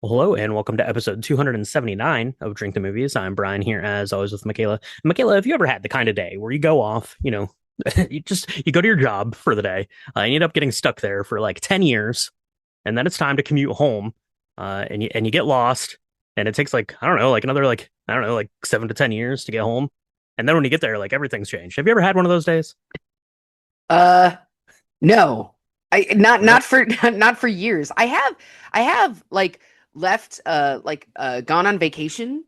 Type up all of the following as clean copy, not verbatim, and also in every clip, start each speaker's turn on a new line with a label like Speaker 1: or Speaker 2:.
Speaker 1: Hello and welcome to episode 279 of Drink the Movies. I'm Brian here as always with Michaela. Michaela, have you ever had the kind of day where you go off, you go to your job for the day, and you end up getting stuck there for like 10 years, and then it's time to commute home, and you get lost, and it takes like, I don't know, like another like, I don't know, like 7 to 10 years to get home. And then when you get there, like everything's changed. Have you ever had one of those days?
Speaker 2: Uh, no. I not
Speaker 1: No.
Speaker 2: not for not for years. I have like left gone on vacation,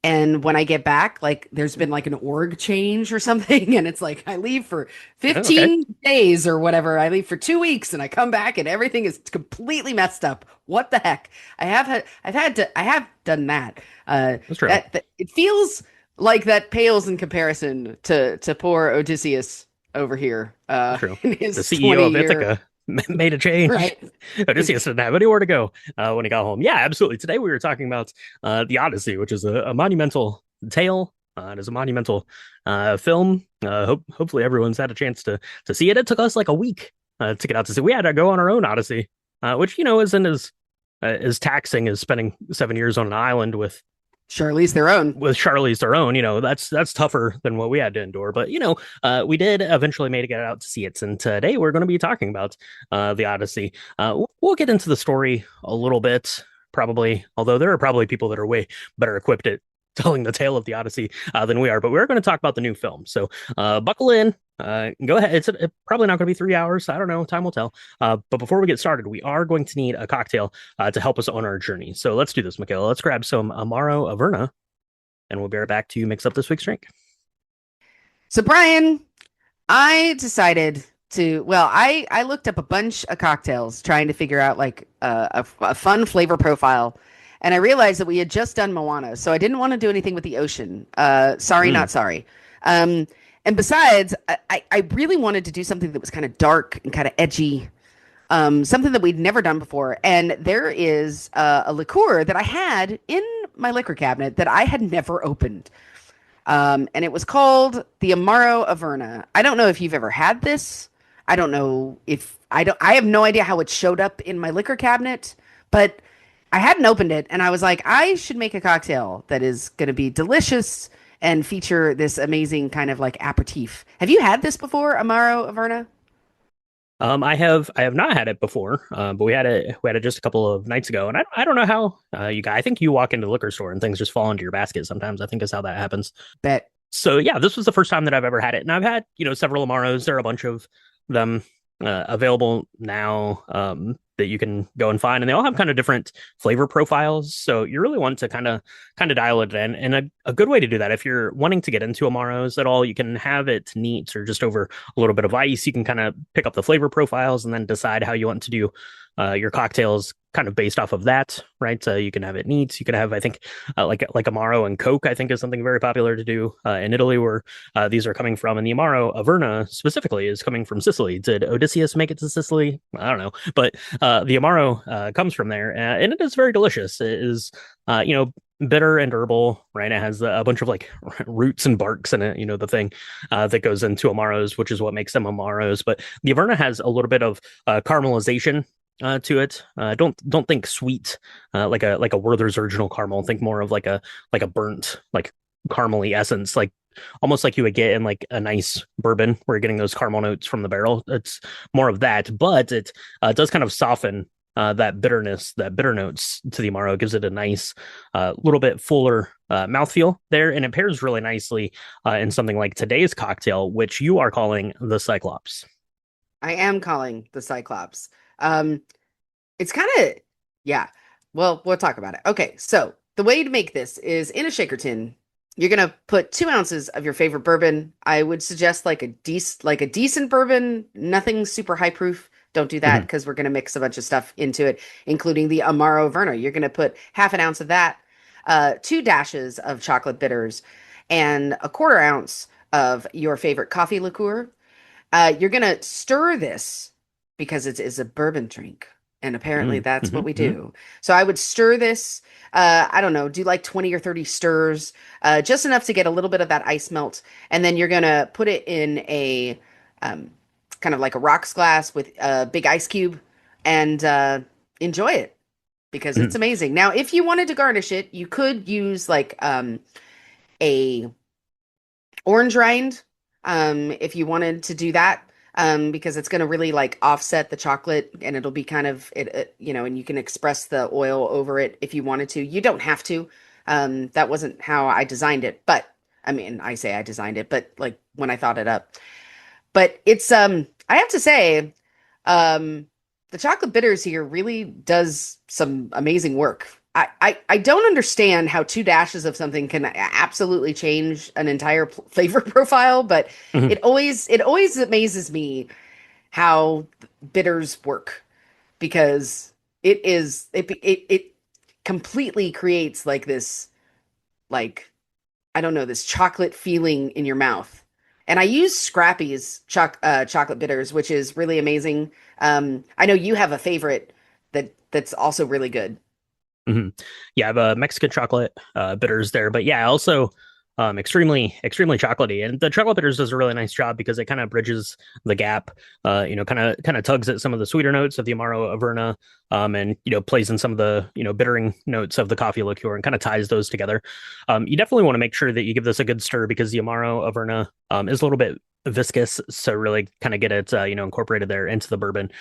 Speaker 2: and when I get back, like there's been like an org change or something and it's like I leave for
Speaker 1: Oh, okay.
Speaker 2: 15 days or whatever. I leave for 2 weeks and I come back and everything is completely messed up. What the heck? I have done that.
Speaker 1: That's true.
Speaker 2: That it feels like that pales in comparison to poor Odysseus over here
Speaker 1: That's true.
Speaker 2: in
Speaker 1: The
Speaker 2: his
Speaker 1: CEO of
Speaker 2: 20-year,
Speaker 1: Ithaca made a change.
Speaker 2: right?
Speaker 1: Odysseus didn't have anywhere to go when he got home. Yeah, absolutely. Today we were talking about the Odyssey, which is a monumental tale. It is a monumental film. Hopefully everyone's had a chance to see it. It took us like a week to get out to see. We had to go on our own Odyssey, which isn't as taxing as spending 7 years on an island
Speaker 2: Charlize Theron.
Speaker 1: with Charlize Theron. That's tougher than what we had to endure. But we did eventually make it out to see it, and today we're going to be talking about the Odyssey. We'll get into the story a little bit, probably. Although there are probably people that are way better equipped at telling the tale of the Odyssey than we are. But we're going to talk about the new film, so buckle in. Go ahead. It's probably not going to be 3 hours. I don't know. Time will tell. But before we get started, we are going to need a cocktail to help us on our journey. So let's do this, Michaela. Let's grab some Amaro Averna, and we'll be right back to mix up this week's drink.
Speaker 2: So Brian, I decided I looked up a bunch of cocktails trying to figure out like a fun flavor profile. And I realized that we had just done Moana, so I didn't want to do anything with the ocean. Sorry,
Speaker 1: Mm,
Speaker 2: not sorry. Um, and besides, I really wanted to do something that was kind of dark and kind of edgy, something that we'd never done before. And there is a liqueur that I had in my liquor cabinet that I had never opened. And it was called the Amaro Averna. I don't know if you've ever had this. I don't know if I don't. I have no idea how it showed up in my liquor cabinet, but I hadn't opened it, and I was like, I should make a cocktail that is going to be delicious and feature this amazing kind of like aperitif. Have you had this before, Amaro Averna?
Speaker 1: I have not had it before, but we had it just a couple of nights ago, and I don't know how you guys. I think you walk into the liquor store and things just fall into your basket. Sometimes I think is how that happens.
Speaker 2: Bet.
Speaker 1: So yeah, this was the first time that I've ever had it, and I've had several Amaros. There are a bunch of them available now that you can go and find, and they all have kind of different flavor profiles. So you really want to kind of dial it in, and a good way to do that if you're wanting to get into Amaros at all, you can have it neat or just over a little bit of ice. You can kind of pick up the flavor profiles and then decide how you want to do your cocktails kind of based off of that, right? You can have it neat. You can have, I think, like Amaro and Coke, I think is something very popular to do in Italy, where these are coming from. And the Amaro Averna specifically is coming from Sicily. Did Odysseus make it to Sicily? I don't know, but the Amaro comes from there, and it is very delicious. It is, bitter and herbal, right? It has a bunch of like roots and barks in it, the thing that goes into Amaros, which is what makes them Amaros. But the Averna has a little bit of caramelization to it. Don't think sweet like a Werther's original caramel. Think more of like a burnt like caramely essence, like almost like you would get in like a nice bourbon where you're getting those caramel notes from the barrel. It's more of that, but it does kind of soften that bitterness, that bitter notes to the Amaro. It gives it a nice, little bit fuller mouthfeel there, and it pairs really nicely in something like today's cocktail, which you are calling the Cyclops.
Speaker 2: I am calling the Cyclops. Um, it's kind of, yeah. Well, we'll talk about it. Okay, so the way to make this is in a shaker tin. You're gonna put 2 ounces of your favorite bourbon. I would suggest like a decent bourbon, nothing super high proof. Don't do that
Speaker 1: Mhm.
Speaker 2: because we're gonna mix a bunch of stuff into it, including the Amaro Verna. You're gonna put half an ounce of that, 2 dashes of chocolate bitters, and a quarter ounce of your favorite coffee liqueur. You're gonna stir this because it is a bourbon drink, and apparently
Speaker 1: Mhm.
Speaker 2: that's what
Speaker 1: Mhm.
Speaker 2: we
Speaker 1: Mhm.
Speaker 2: do. So I would stir this. I don't know, do like 20 or 30 stirs, just enough to get a little bit of that ice melt, and then you're gonna put it in a um, kind of like a rocks glass with a big ice cube, and enjoy it. because it's
Speaker 1: Mhm.
Speaker 2: amazing. Now, if you wanted to garnish it, you could use like a orange rind if you wanted to do that because it's going to really like offset the chocolate and it'll be kind of and you can express the oil over it if you wanted to. You don't have to. That wasn't how I designed it, but I mean, I say I designed it, but like when I thought it up. But it's I have to say um the chocolate bitters here really does some amazing work. I don't understand how two dashes of something can absolutely change an entire flavor profile, but
Speaker 1: Mhm.
Speaker 2: it always amazes me how bitters work because it completely creates like this like I don't know, this chocolate feeling in your mouth. And I use Scrappy's chocolate bitters, which is really amazing. I know you have a favorite that's also really good.
Speaker 1: Hmm. Yeah, I have a Mexican chocolate bitters there, but yeah, also extremely chocolatey. And the chocolate bitters does a really nice job because it kind of bridges the gap. Kind of tugs at some of the sweeter notes of the Amaro Averna, and plays in some of the bittering notes of the coffee liqueur and kind of ties those together. You definitely want to make sure that you give this a good stir because the Amaro Averna is a little bit viscous, so really kind of get it incorporated there into the bourbon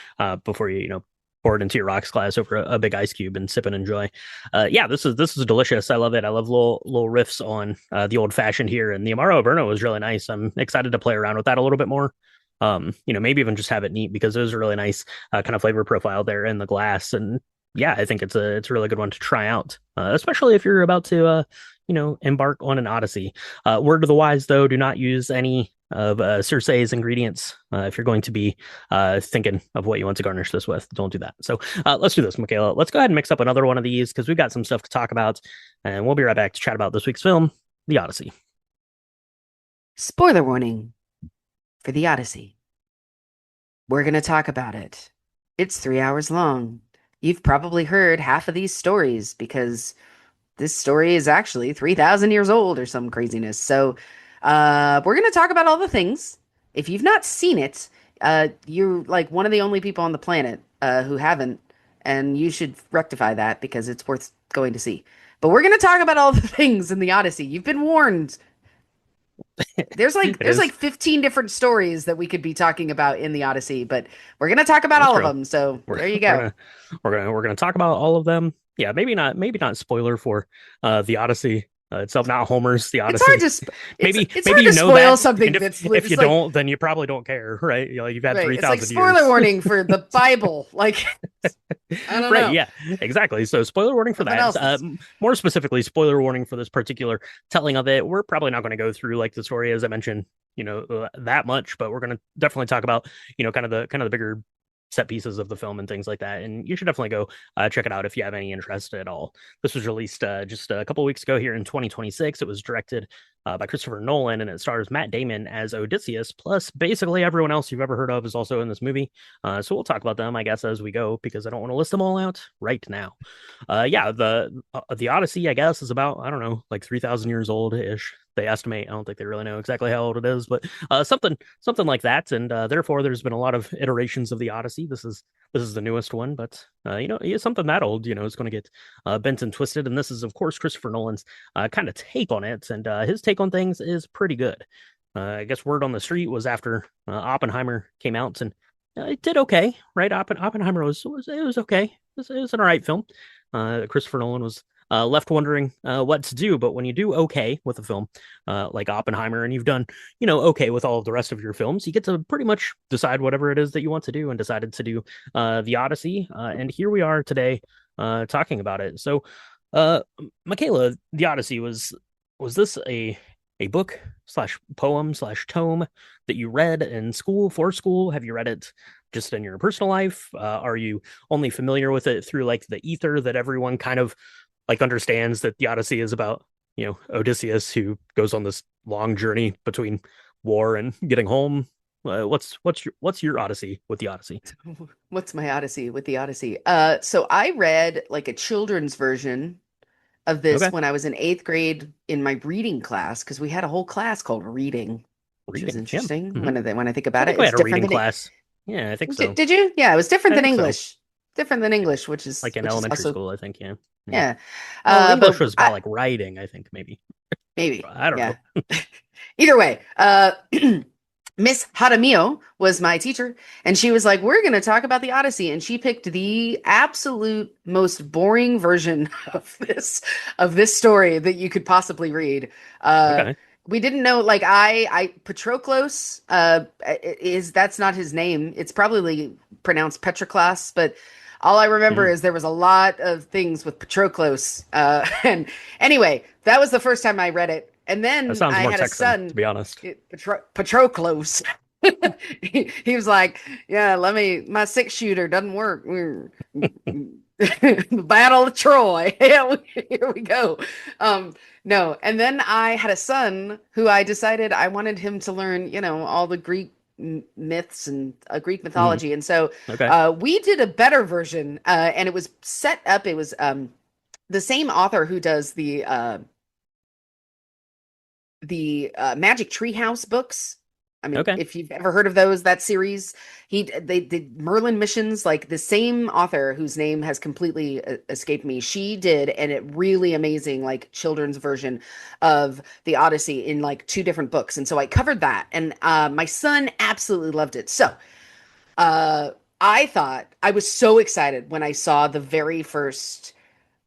Speaker 1: before you pour it into your rocks glass over a big ice cube and sip and enjoy. Yeah, this is delicious. I love it. I love little riffs on the old fashioned here, and the Amaro Averno was really nice. I'm excited to play around with that a little bit more. Maybe even just have it neat because there's a really nice kind of flavor profile there in the glass, and yeah, I think it's a really good one to try out, especially if you're about to embark on an odyssey. Word to the wise though, do not use any of Cersei's ingredients if you're going to be thinking of what you want to garnish this with. Don't do that. So let's do this, Michaela. Let's go ahead and mix up another one of these because we've got some stuff to talk about, and we'll be right back to chat about this week's film, The Odyssey.
Speaker 2: Spoiler warning for the Odyssey. We're going to talk about it. It's 3 hours long. You've probably heard half of these stories because this story is actually 3,000 years old or some craziness. So, we're going to talk about all the things. If you've not seen it, you're like one of the only people on the planet who haven't, and you should rectify that because it's worth going to see. But we're going to talk about all the things in the Odyssey. You've been warned. There's like
Speaker 1: It
Speaker 2: there's
Speaker 1: is.
Speaker 2: like 15 different stories that we could be talking about in the Odyssey, but we're going to talk about
Speaker 1: That's
Speaker 2: all of
Speaker 1: true.
Speaker 2: them. So,
Speaker 1: We're
Speaker 2: there you
Speaker 1: we're
Speaker 2: go.
Speaker 1: gonna we're gonna talk about all of them. Yeah, maybe not spoiler for the Odyssey itself, not Homer's The
Speaker 2: It's hard
Speaker 1: Odyssey.
Speaker 2: to it's
Speaker 1: maybe
Speaker 2: it's
Speaker 1: maybe
Speaker 2: hard
Speaker 1: you
Speaker 2: to
Speaker 1: know
Speaker 2: spoil
Speaker 1: that,
Speaker 2: something
Speaker 1: and
Speaker 2: that's
Speaker 1: if you
Speaker 2: it's like
Speaker 1: don't, then you probably don't care, right? You've had
Speaker 2: right. It's like
Speaker 1: 3,000
Speaker 2: spoiler
Speaker 1: years.
Speaker 2: warning for the Bible. Like I don't
Speaker 1: Right,
Speaker 2: know.
Speaker 1: yeah, exactly. So spoiler warning for
Speaker 2: Something
Speaker 1: that.
Speaker 2: else is
Speaker 1: More specifically, spoiler warning for this particular telling of it. We're probably not going to go through like the story as I mentioned, that much, but we're going to definitely talk about, kind of the bigger set pieces of the film and things like that. And you should definitely go check it out if you have any interest at all. This was released just a couple weeks ago here in 2026. It was directed by Christopher Nolan, and it stars Matt Damon as Odysseus. Plus, basically everyone else you've ever heard of is also in this movie. So we'll talk about them, I guess, as we go because I don't want to list them all out right now. Yeah, the Odyssey, I guess, is about I don't know, like 3,000 years old ish. They estimate. I don't think they really know exactly how old it is, but something like that. And therefore, there's been a lot of iterations of the Odyssey. This is the newest one, but something that old, is going to get bent and twisted. And this is, of course, Christopher Nolan's kind of take on it, and his take on things is pretty good. I guess word on the street was after Oppenheimer came out, and it did okay, right? Oppenheimer was okay. It was an all right film. Christopher Nolan was left wondering what to do, but when you do okay with a film like Oppenheimer, and you've done okay with all of the rest of your films, you get to pretty much decide whatever it is that you want to do, and decided to do the Odyssey, and here we are today talking about it. So, uh, Michaela, the Odyssey was this a book slash poem slash tome that you read in school for school? Have you read it just in your personal life? Are you only familiar with it through like the ether that everyone kind of like understands that the Odyssey is about, Odysseus who goes on this long journey between war and getting home? What's your Odyssey with the Odyssey?
Speaker 2: what's my Odyssey with the Odyssey? So I read like a children's version of this
Speaker 1: Okay,
Speaker 2: when I was in eighth grade in my reading class because we had a whole class called reading, which was
Speaker 1: reading. Yeah.
Speaker 2: interesting
Speaker 1: Hmm.
Speaker 2: when I think
Speaker 1: I
Speaker 2: about
Speaker 1: think
Speaker 2: it.
Speaker 1: we
Speaker 2: It's
Speaker 1: had a
Speaker 2: different
Speaker 1: reading
Speaker 2: than it.
Speaker 1: class. Yeah, I think so.
Speaker 2: Did you? Yeah, it was different
Speaker 1: I
Speaker 2: than
Speaker 1: think so.
Speaker 2: English. different than English, which is
Speaker 1: like in elementary
Speaker 2: also
Speaker 1: school, I think. Yeah. Yeah.
Speaker 2: yeah.
Speaker 1: Well, English
Speaker 2: But
Speaker 1: was about like writing, I think, maybe.
Speaker 2: maybe
Speaker 1: I don't
Speaker 2: yeah.
Speaker 1: know.
Speaker 2: Either way, Miss Haramio was my teacher, and she was like, "We're going to talk about the Odyssey," and she picked the absolute most boring version of this story that you could possibly read. Uh,
Speaker 1: Okay.
Speaker 2: we didn't know, like Patroclus is that's not his name. It's probably pronounced Petroclas, but all I remember
Speaker 1: Mm.
Speaker 2: is there was a lot of things with Patroclus. And anyway, that was the first time I read it. And
Speaker 1: That
Speaker 2: then
Speaker 1: sounds
Speaker 2: I
Speaker 1: more
Speaker 2: had a
Speaker 1: Texan, to
Speaker 2: son,
Speaker 1: be honest.
Speaker 2: Patroclus. He was like, "Yeah, my 6-shooter doesn't work." The Battle of Troy. Yeah, here we go. No, and then I had a son who I decided I wanted him to learn, all the Greek myths and Greek
Speaker 1: Mm.
Speaker 2: mythology, and so
Speaker 1: Okay.
Speaker 2: we did a better version, and it was set up. It was the same author who does the Magic Treehouse books. I mean,
Speaker 1: Okay.
Speaker 2: if you've ever heard of those, that series, they did Merlin missions. Like the same author whose name has completely escaped me. She did, and it really amazing like children's version of the Odyssey in like 2 different books. And so I covered that, and my son absolutely loved it. So uh, I thought I was so excited when I saw the very first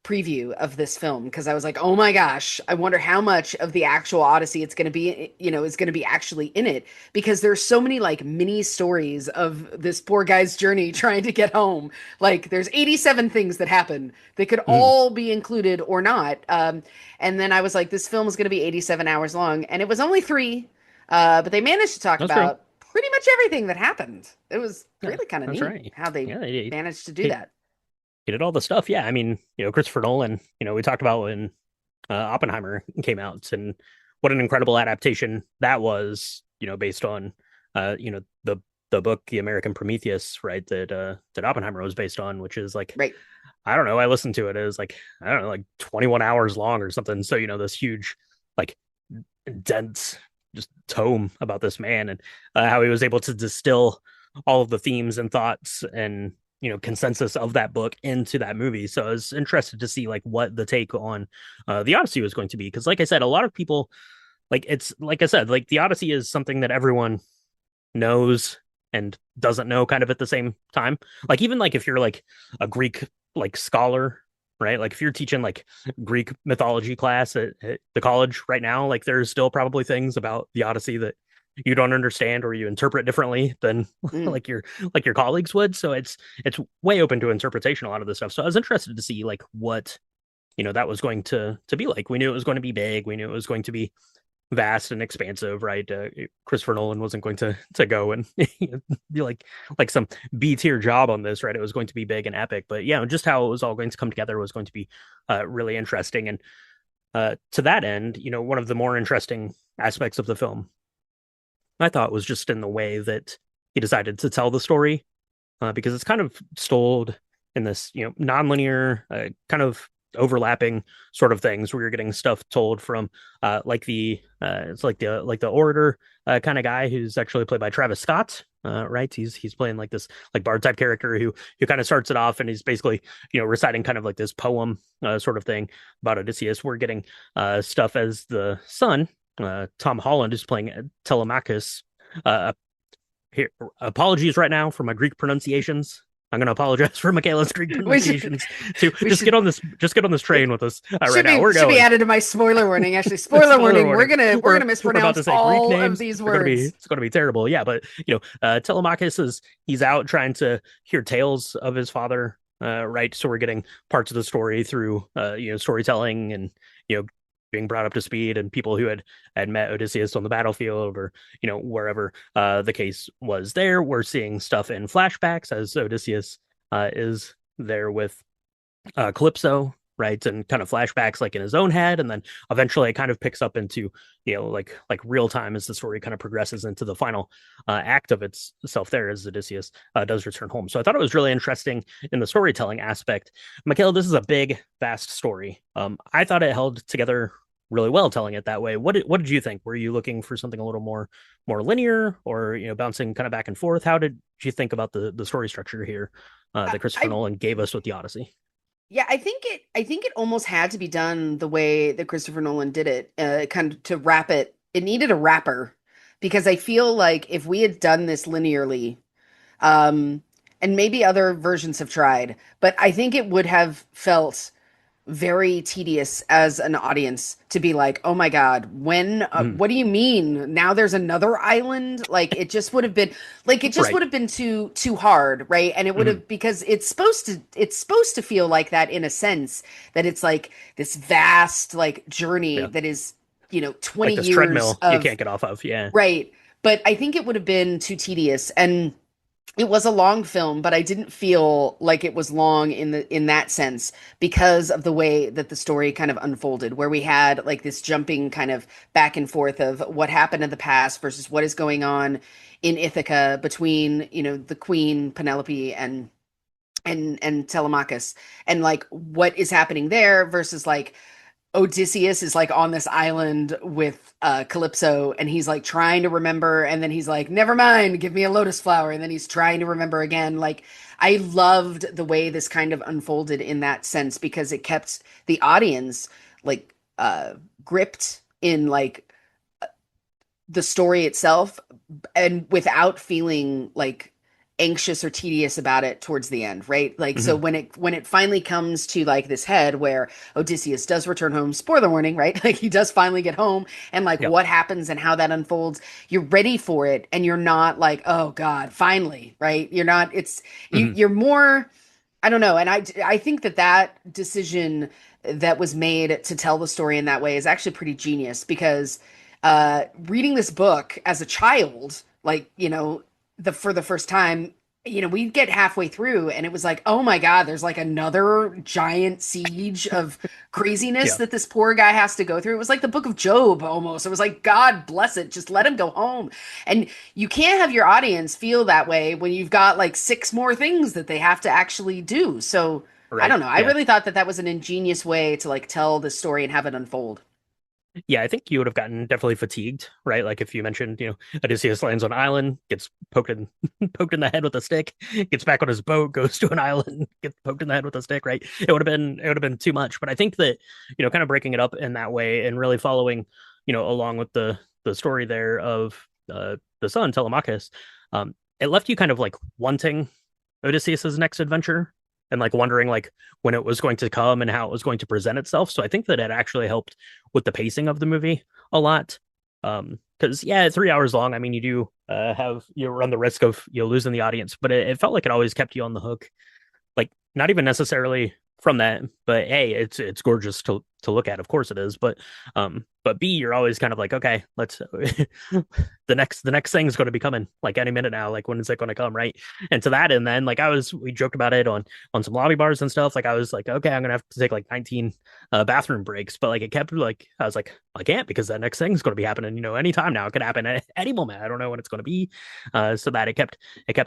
Speaker 2: preview of this film because I was like, "Oh my gosh, I wonder how much of the actual Odyssey it's going to be, is going to be actually in it because there's so many like mini stories of this poor guy's journey trying to get home. Like there's 87 things that happen that could
Speaker 1: Mm.
Speaker 2: all be included or not. And then I was like, this film is going to be 87 hours long and it was only 3, but they managed to talk
Speaker 1: That's true.
Speaker 2: about pretty much everything that happened. It was
Speaker 1: Yeah,
Speaker 2: really kind of
Speaker 1: that's
Speaker 2: neat
Speaker 1: right.
Speaker 2: how they
Speaker 1: Yeah,
Speaker 2: managed to do
Speaker 1: he,
Speaker 2: that.
Speaker 1: he did all the stuff. Yeah, I mean, Christopher Nolan, we talked about when Oppenheimer came out and what an incredible adaptation that was, based on, the book, The American Prometheus, right? That Oppenheimer was based on, which is like,
Speaker 2: Right.
Speaker 1: I don't know. I listened to it. It was like, I don't know, like 21 hours long or something. So, this huge, like, dense, just tome about this man and how he was able to distill all of the themes and thoughts and, consensus of that book into that movie. So I was interested to see like what the take on the Odyssey was going to be. Because, like I said, a lot of people like it's like I said, like the Odyssey is something that everyone knows and doesn't know kind of at the same time. Like even like if you're like a Greek like scholar, right? Like if you're teaching like Greek mythology class at the college right now, like there's still probably things about the Odyssey that you don't understand or you interpret differently than
Speaker 2: Mm.
Speaker 1: like your colleagues would. So it's way open to interpretation a lot of this stuff. So I was interested to see like what that was going to be like. We knew it was going to be big. We knew it was going to be vast and expansive, right? Christopher Nolan wasn't going to go and be like some B tier job on this, right? It was going to be big and epic, but yeah, just how it was all going to come together was going to be really interesting. And to that end, one of the more interesting aspects of the film, I thought, was just in the way that he decided to tell the story, because it's kind of told in this, nonlinear, kind of overlapping sort of things where you're getting stuff told from like the it's like the orator kind of guy who's actually played by Travis Scott, right? He's playing like this like bard type character who kind of starts it off and he's basically reciting kind of like this poem sort of thing about Odysseus. We're getting stuff as the son, Tom Holland, is playing Telemachus. uh, Here, apologies right now for my Greek pronunciations. I'm going to apologize for Michaela's Greek
Speaker 2: We should
Speaker 1: pronunciations too.
Speaker 2: we
Speaker 1: Just
Speaker 2: should
Speaker 1: get on this train with us right
Speaker 2: should
Speaker 1: now.
Speaker 2: be
Speaker 1: We're
Speaker 2: should be
Speaker 1: going.
Speaker 2: added to my spoiler warning. Actually, spoiler
Speaker 1: Spoiler
Speaker 2: warning. We're
Speaker 1: warning.
Speaker 2: gonna we're
Speaker 1: We're
Speaker 2: gonna
Speaker 1: we're about
Speaker 2: mispronounce
Speaker 1: to say Greek
Speaker 2: all of
Speaker 1: names.
Speaker 2: these
Speaker 1: They're going to be
Speaker 2: words.
Speaker 1: it's going to be terrible. Yeah, but Telemachus he's out trying to hear tales of his father. Right, so we're getting parts of the story through storytelling and being brought up to speed and people who had met Odysseus on the battlefield or wherever the case was. There we're seeing stuff in flashbacks as Odysseus is there with Calypso, right, and kind of flashbacks like in his own head, and then eventually it kind of picks up into like real time as the story kind of progresses into the final act of itself. There as Odysseus does return home. So I thought it was really interesting in the storytelling aspect. Michaela, this is a big, vast story. I thought it held together really well telling it that way. What did you think? Were you looking for something a little more linear or bouncing kind of back and forth? How did you think about the story structure here that Christopher
Speaker 2: I
Speaker 1: Nolan gave us with the Odyssey.
Speaker 2: yeah, I think it almost had to be done the way that Christopher Nolan did it, kind of to wrap it. It needed a wrapper because I feel like if we had done this linearly, um, and maybe other versions have tried, but I think it would have felt very tedious as an audience to be like, oh my God,
Speaker 1: Mhm.
Speaker 2: what do you mean? Now there's another island? Like it just would have been like it just
Speaker 1: Right.
Speaker 2: would have been too hard, right? And it would
Speaker 1: Mhm.
Speaker 2: have because it's supposed to feel like that in a sense that it's like this vast like journey
Speaker 1: Yeah.
Speaker 2: that is,
Speaker 1: Like
Speaker 2: 20
Speaker 1: this
Speaker 2: years
Speaker 1: treadmill you
Speaker 2: of
Speaker 1: can't get off of. Yeah.
Speaker 2: right. But I think it would have been too tedious. And it was a long film, but I didn't feel like it was long in that sense because of the way that the story kind of unfolded, where we had like this jumping kind of back and forth of what happened in the past versus what is going on in Ithaca between, the queen Penelope and Telemachus, and like what is happening there versus like Odysseus is like on this island with Calypso, and he's like trying to remember, and then he's like, "Never mind, give me a lotus flower," and then he's trying to remember again. Like I loved the way this kind of unfolded in that sense because it kept the audience like gripped in like the story itself and without feeling like anxious or tedious about it towards the end, right? Like so
Speaker 1: Hmm.
Speaker 2: when it finally comes to like this head where Odysseus does return home, spoiler warning, right? Like he does finally get home and like
Speaker 1: Yeah.
Speaker 2: what happens and how that unfolds, you're ready for it and you're not like, "Oh God, finally," right? You're not it's you
Speaker 1: Hmm.
Speaker 2: you're more I don't know, and I think that decision that was made to tell the story in that way is actually pretty genius because reading this book as a child, like the for the first time, we'd get halfway through and it was like, oh my God, there's like another giant siege of craziness
Speaker 1: Yeah.
Speaker 2: that this poor guy has to go through. It was like the book of Job almost. It was like, God bless it, just let him go home. And you can't have your audience feel that way when you've got like six more things that they have to actually do. So I
Speaker 1: Right.
Speaker 2: don't know. I
Speaker 1: Yeah.
Speaker 2: really thought that that was an ingenious way to like tell the story and have it unfold.
Speaker 1: Yeah, I think you would have gotten definitely fatigued, right? Like if you mentioned, Odysseus lands on an island, gets poked in poked in the head with a stick, gets back on his boat, goes to an island, gets poked in the head with a stick, right? It would have been too much. But I think that, kind of breaking it up in that way and really following, along with the story there of the son, Telemachus, it left you kind of like wanting Odysseus's next adventure and like wondering like when it was going to come and how it was going to present itself. So I think that it actually helped with the pacing of the movie a lot. Because yeah, 3 hours long. I mean, you do you run the risk of losing the audience, but it felt like it always kept you on the hook, like not even necessarily from that, but hey, it's gorgeous to look at. Of course it is, but B, you're always kind of like, okay, let's the next thing's going to be coming like any minute now. Like when is it going to come, right? And to that, and then like we joked about it on some lobby bars and stuff. Like I was like, okay, I'm gonna have to take like 19 bathroom breaks, but like it kept like I was like, I can't because that next thing's going to be happening. Anytime now. It could happen at any moment. I don't know when it's going to be. So that it kept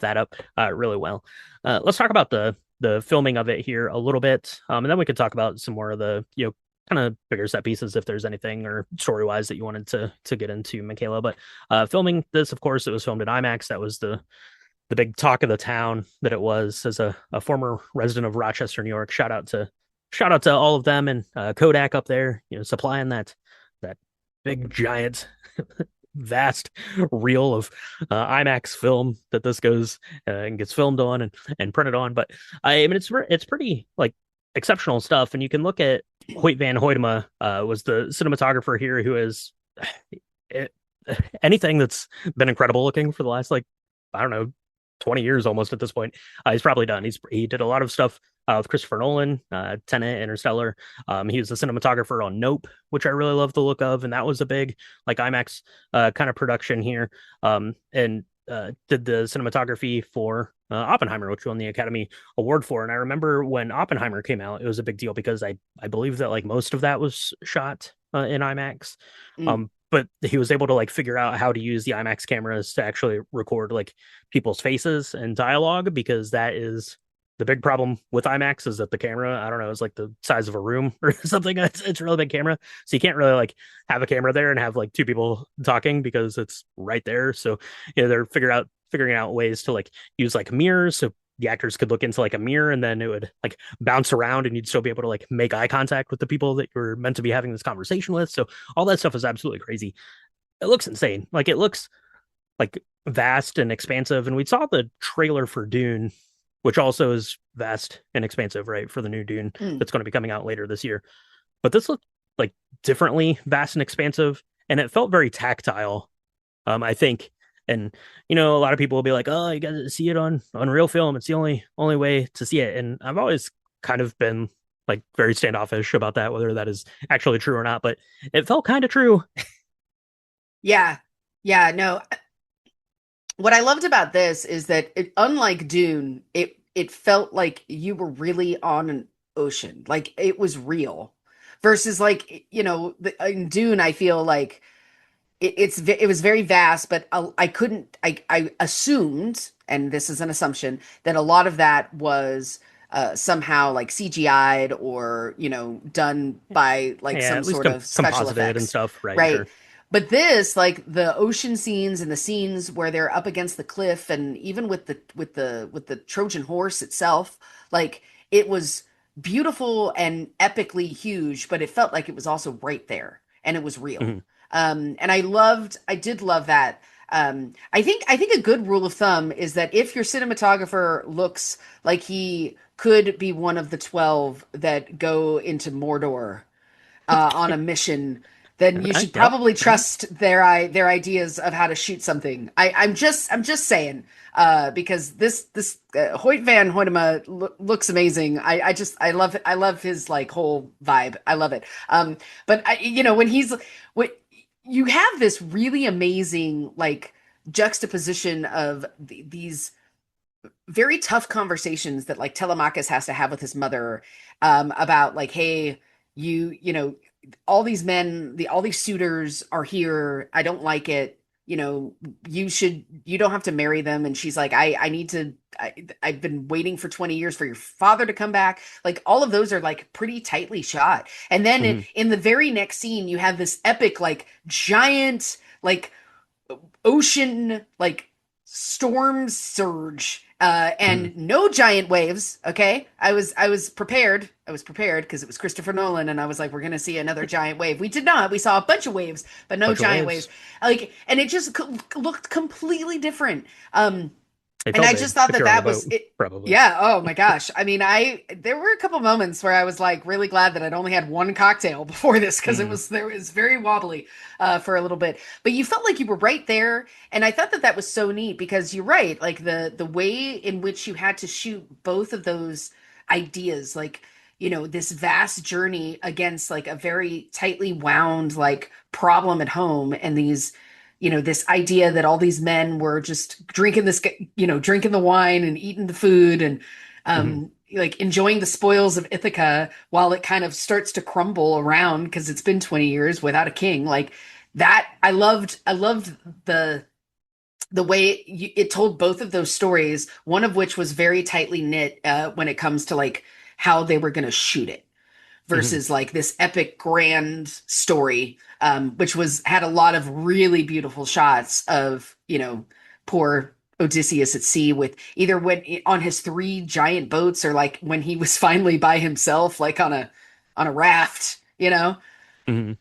Speaker 1: that up really well. Let's talk about the filming of it here a little bit, and then we could talk about some more of the kind of bigger set pieces if there's anything or story wise that you wanted to get into, Michaela. But filming this, of course, it was filmed in IMAX. That was the big talk of the town that it was. As a former resident of Rochester, New York, shout out to all of them and Kodak up there, supplying that big giant vast reel of IMAX film that this goes and gets filmed on and printed on. But I mean, it's pretty like exceptional stuff. And you can look at Hoyt van Hoytema was the cinematographer here who is it, anything that's been incredible looking for the last like I don't know 20 years almost at this point. He's probably done. He did a lot of stuff with Christopher Nolan, Tenet, Interstellar. He was the cinematographer on Nope, which I really love the look of, and that was a big like IMAX kind of production here. And did the cinematography for Oppenheimer, which won the Academy Award for. And I remember when Oppenheimer came out, it was a big deal because I believe that like most of that was shot in IMAX.
Speaker 2: Mm.
Speaker 1: But he was able to like figure out how to use the IMAX cameras to actually record like people's faces and dialogue because that is the big problem with IMAX is that the camera, I don't know, is like the size of a room or something. It's a really big camera. So you can't really like have a camera there and have like two people talking because it's right there. So they're figuring out ways to like use like mirrors so the actors could look into like a mirror and then it would like bounce around and you'd still be able to like make eye contact with the people that you're meant to be having this conversation with. So all that stuff is absolutely crazy. It looks insane. Like it looks like vast and expansive. And we saw the trailer for Dune, which also is vast and expansive, right? For the new Dune
Speaker 2: Mm.
Speaker 1: that's going to be coming out later this year. But this looked like differently vast and expansive, and it felt very tactile. I think, and a lot of people will be like, "Oh, you got to see it on real film. It's the only way to see it." And I've always kind of been like very standoffish about that, whether that is actually true or not. But it felt kind of true.
Speaker 2: Yeah. Yeah, no. What I loved about this is that unlike Dune, it felt like you were really on an ocean. Like it was real. Versus like, in Dune, I feel like it was very vast, but I couldn't I assumed, and this is an assumption, that a lot of that was somehow like CGI'd or done by like
Speaker 1: Yeah,
Speaker 2: some
Speaker 1: at least
Speaker 2: sort of special
Speaker 1: composited and
Speaker 2: effects,
Speaker 1: stuff, right?
Speaker 2: right?
Speaker 1: Sure.
Speaker 2: But this, like the ocean scenes and the scenes where they're up against the cliff, and even with the Trojan horse itself, like it was beautiful and epically huge, but it felt like it was also right there and it was real.
Speaker 1: Mhm.
Speaker 2: And I did love that. I think a good rule of thumb is that if your cinematographer looks like he could be one of the 12 that go into Mordor on a mission, then you
Speaker 1: Okay.
Speaker 2: should
Speaker 1: Yep.
Speaker 2: probably
Speaker 1: Mhm.
Speaker 2: trust their ideas of how to shoot something. I'm just saying, because this Hoyt van Hoytema looks amazing. I love his like whole vibe. I love it. But when you have this really amazing like juxtaposition of these very tough conversations that like Telemachus has to have with his mother, about like, hey, you know, all these men, all these suitors are here. I don't like it. You don't have to marry them. And she's like, I need to, I've been waiting for 20 years for your father to come back. Like all of those are like pretty tightly shot. And then
Speaker 1: Mhm.
Speaker 2: in the very next scene, you have this epic, like giant, like ocean like storm surge,
Speaker 1: Mhm.
Speaker 2: and no giant waves. Okay, I was prepared because it was Christopher Nolan, and I was like, we're gonna see another giant wave. We did not. We saw a bunch of waves, but no
Speaker 1: Bunch of
Speaker 2: giant waves.
Speaker 1: waves.
Speaker 2: Like, and it just looked completely different.
Speaker 1: They
Speaker 2: And
Speaker 1: felt
Speaker 2: I
Speaker 1: big
Speaker 2: just thought
Speaker 1: if
Speaker 2: that
Speaker 1: you're on a
Speaker 2: that was
Speaker 1: boat,
Speaker 2: it.
Speaker 1: probably.
Speaker 2: Yeah. Oh my gosh. I mean, there were a couple moments where I was like really glad that I'd only had one cocktail before this, because
Speaker 1: Mhm.
Speaker 2: there was very wobbly for a little bit. But you felt like you were right there, and I thought that that was so neat because you're right. Like the way in which you had to shoot both of those ideas, like this vast journey against like a very tightly wound like problem at home, and this idea that all these men were just drinking drinking the wine and eating the food, and
Speaker 1: Mhm.
Speaker 2: like enjoying the spoils of Ithaca while it kind of starts to crumble around because it's been 20 years without a king. Like that, I loved the way it told both of those stories, one of which was very tightly knit when it comes to like how they were going to shoot it,
Speaker 1: Mhm.
Speaker 2: versus like this epic grand story, which had a lot of really beautiful shots of poor Odysseus at sea, with either when on his three giant boats, or like when he was finally by himself like on a raft.
Speaker 1: Mhm.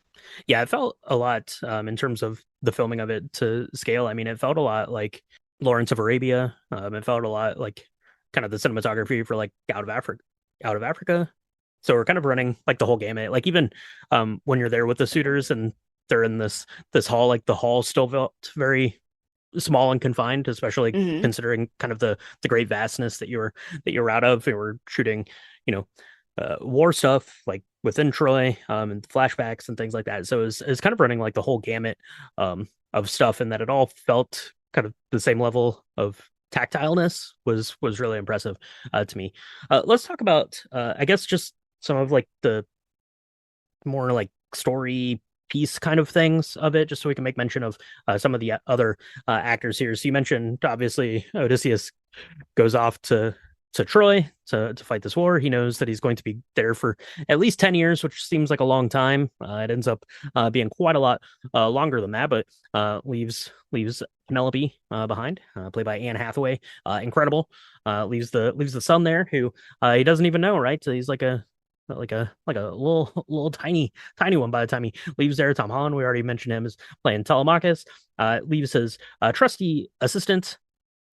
Speaker 1: Yeah, it felt a lot in terms of the filming of it to scale. I mean, it felt a lot like Lawrence of Arabia. It felt a lot like kind of the cinematography for like out of Africa. So we're kind of running like the whole gamut. Like even when you're there with the suitors and they're in this hall, like the hall still felt very small and confined, especially
Speaker 2: Hmm.
Speaker 1: considering kind of the great vastness that you were out of. We were shooting, you know, war stuff like within Troy, and flashbacks and things like that. So it's kind of running like the whole gamut of stuff, and that it all felt kind of the same level of tactileness was really impressive to me. Let's talk about I guess just some of like the more like story piece kind of things of it, just so we can make mention of some of the other actors here. So you mentioned obviously Odysseus goes off to to Troy to fight this war. He knows that he's going to be there for at least 10 years, which seems like a long time. It ends up being quite a lot longer than that, but leaves Penelope behind, played by Anne Hathaway. Incredible. Leaves the son there who he doesn't even know, right? So he's like a little tiny one by the time he leaves there. Tom Holland, we already mentioned him, is playing Telemachus. Leaves his trusty assistant,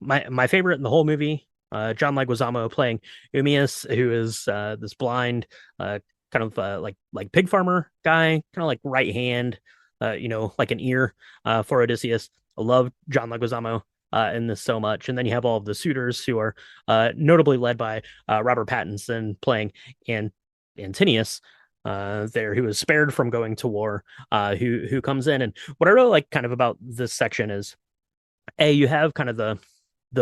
Speaker 1: my favorite in the whole movie, John Leguizamo playing Umius, who is this blind, kind of like pig farmer guy, kind of like right hand, like an ear for Odysseus. I love John Leguizamo in this so much. And then you have all of the suitors who are notably led by Robert Pattinson playing Antinius. There, who was spared from going to war, who comes in, and what I really like kind of about this section is, you have kind of the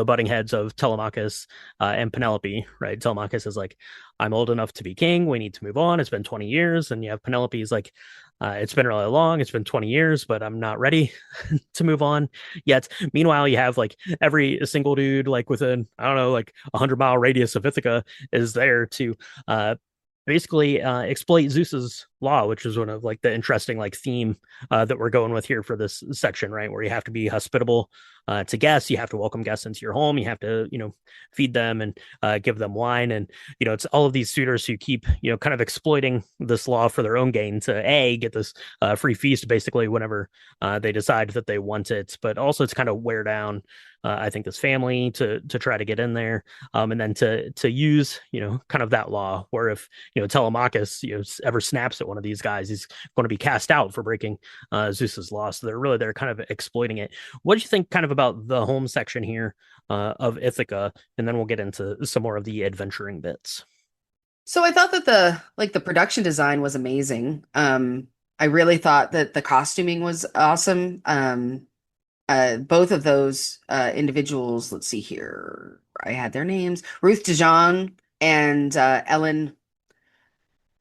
Speaker 1: butting heads of Telemachus and Penelope, right? Telemachus is like, I'm old enough to be king. We need to move on. It's been 20 years. And you have Penelope's like, it's been really long. It's been 20 years, but I'm not ready to move on yet. Meanwhile, you have like every single dude, like within, I don't know, like 100-mile radius of Ithaca is there to basically exploit Zeus's law, which is one of like the interesting like theme that we're going with here for this section, right? Where you have to be hospitable to guests, you have to welcome guests into your home, you have to feed them and give them wine, and it's all of these suitors who keep kind of exploiting this law for their own gain to get this free feast basically whenever they decide that they want it, but also to kind of wear down I think this family to try to get in there, and then to use kind of that law where if Telemachus ever snaps at one of these guys, he's going to be cast out for breaking Zeus's law. So they're kind of exploiting it. What do you think kind of about the home section here of Ithaca, and then we'll get into some more of the adventuring bits.
Speaker 2: So I thought that the production design was amazing. I really thought that the costuming was awesome. Both of those individuals, let's see here, I had their names, Ruth Dijon and Ellen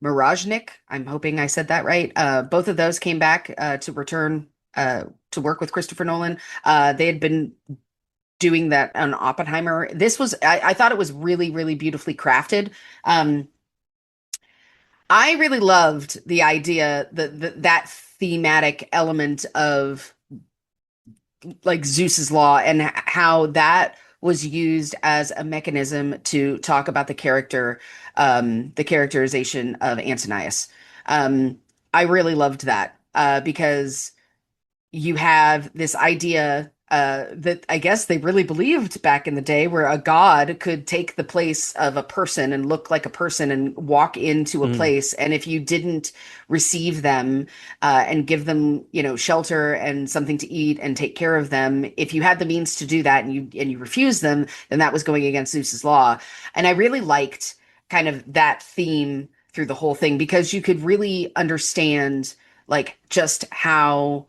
Speaker 2: Mirajnik. I'm hoping I said that right. Both of those came back to return to work with Christopher Nolan. They had been doing that on Oppenheimer. I thought it was really, really beautifully crafted. I really loved the idea that thematic element of like Zeus's law and how that was used as a mechanism to talk about the characterization of Antonius. I really loved that because you have this idea that I guess they really believed back in the day where a god could take the place of a person and look like a person and walk into a
Speaker 1: Mm,
Speaker 2: place. And if you didn't receive them and give them, shelter and something to eat and take care of them, if you had the means to do that and you refused them, then that was going against Zeus's law. And I really liked kind of that theme through the whole thing because you could really understand like just how